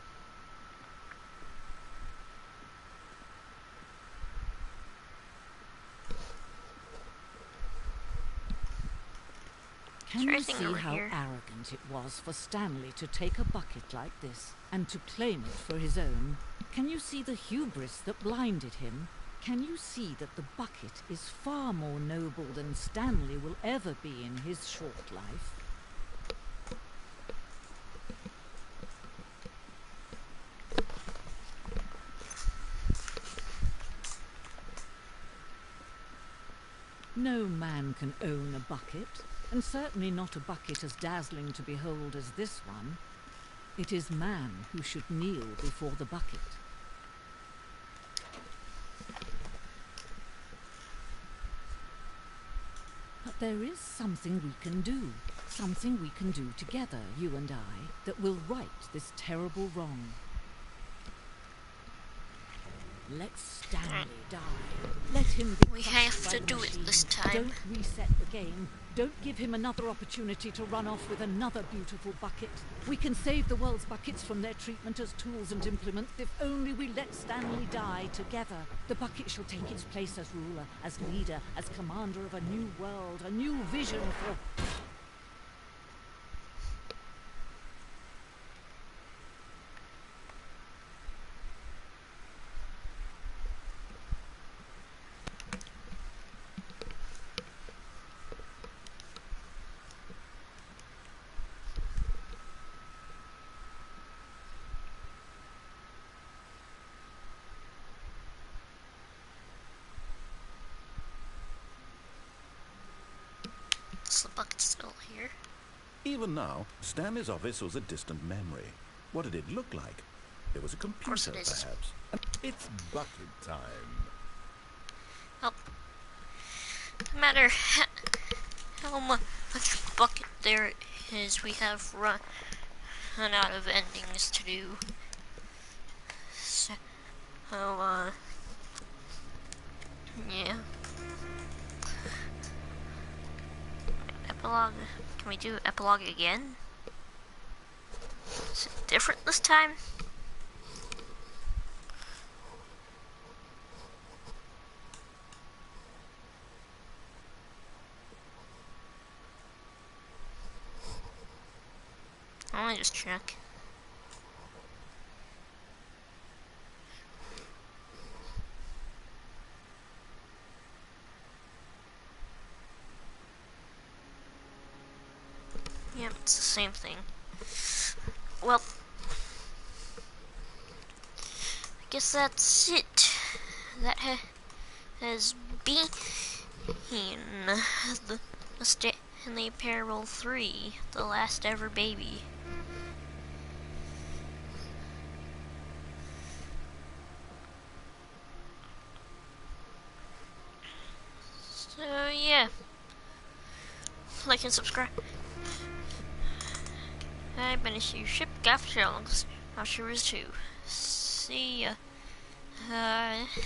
Speaker 8: Can you see how arrogant it was for Stanley to take a bucket like this and to claim it for his own? Can you see the hubris that blinded him? Can you see that the bucket is far more noble than Stanley will ever be in his short life? No man can own a bucket, and certainly not a bucket as dazzling to behold as this one. It is man who should kneel before the bucket. But there is something we can do together, you and I, that will right this terrible wrong. Let Stanley die. Let him be.
Speaker 1: We have to do it this time.
Speaker 8: Don't reset the game. Don't give him another opportunity to run off with another beautiful bucket. We can save the world's buckets from their treatment as tools and implements if only we let Stanley die together. The bucket shall take its place as ruler, as leader, as commander of a new world, a new vision for...
Speaker 1: bucket's still here.
Speaker 4: Even now, Stanley's office was a distant memory. What did it look like? It was a
Speaker 1: course
Speaker 4: computer,
Speaker 1: it is.
Speaker 4: perhaps.
Speaker 2: It's bucket time.
Speaker 1: Well, no matter how much bucket there is, we have run out of endings to do. So, yeah. Epilogue. Can we do epilogue again? Is it different this time? Let me just check. Yep, it's the same thing. Well, I guess that's it. That has been the Stanley Parable 3, The Last Ever Baby. So, yeah. Like and subscribe. I've been your ship, Gaff Jones. I'll sure is too. See ya.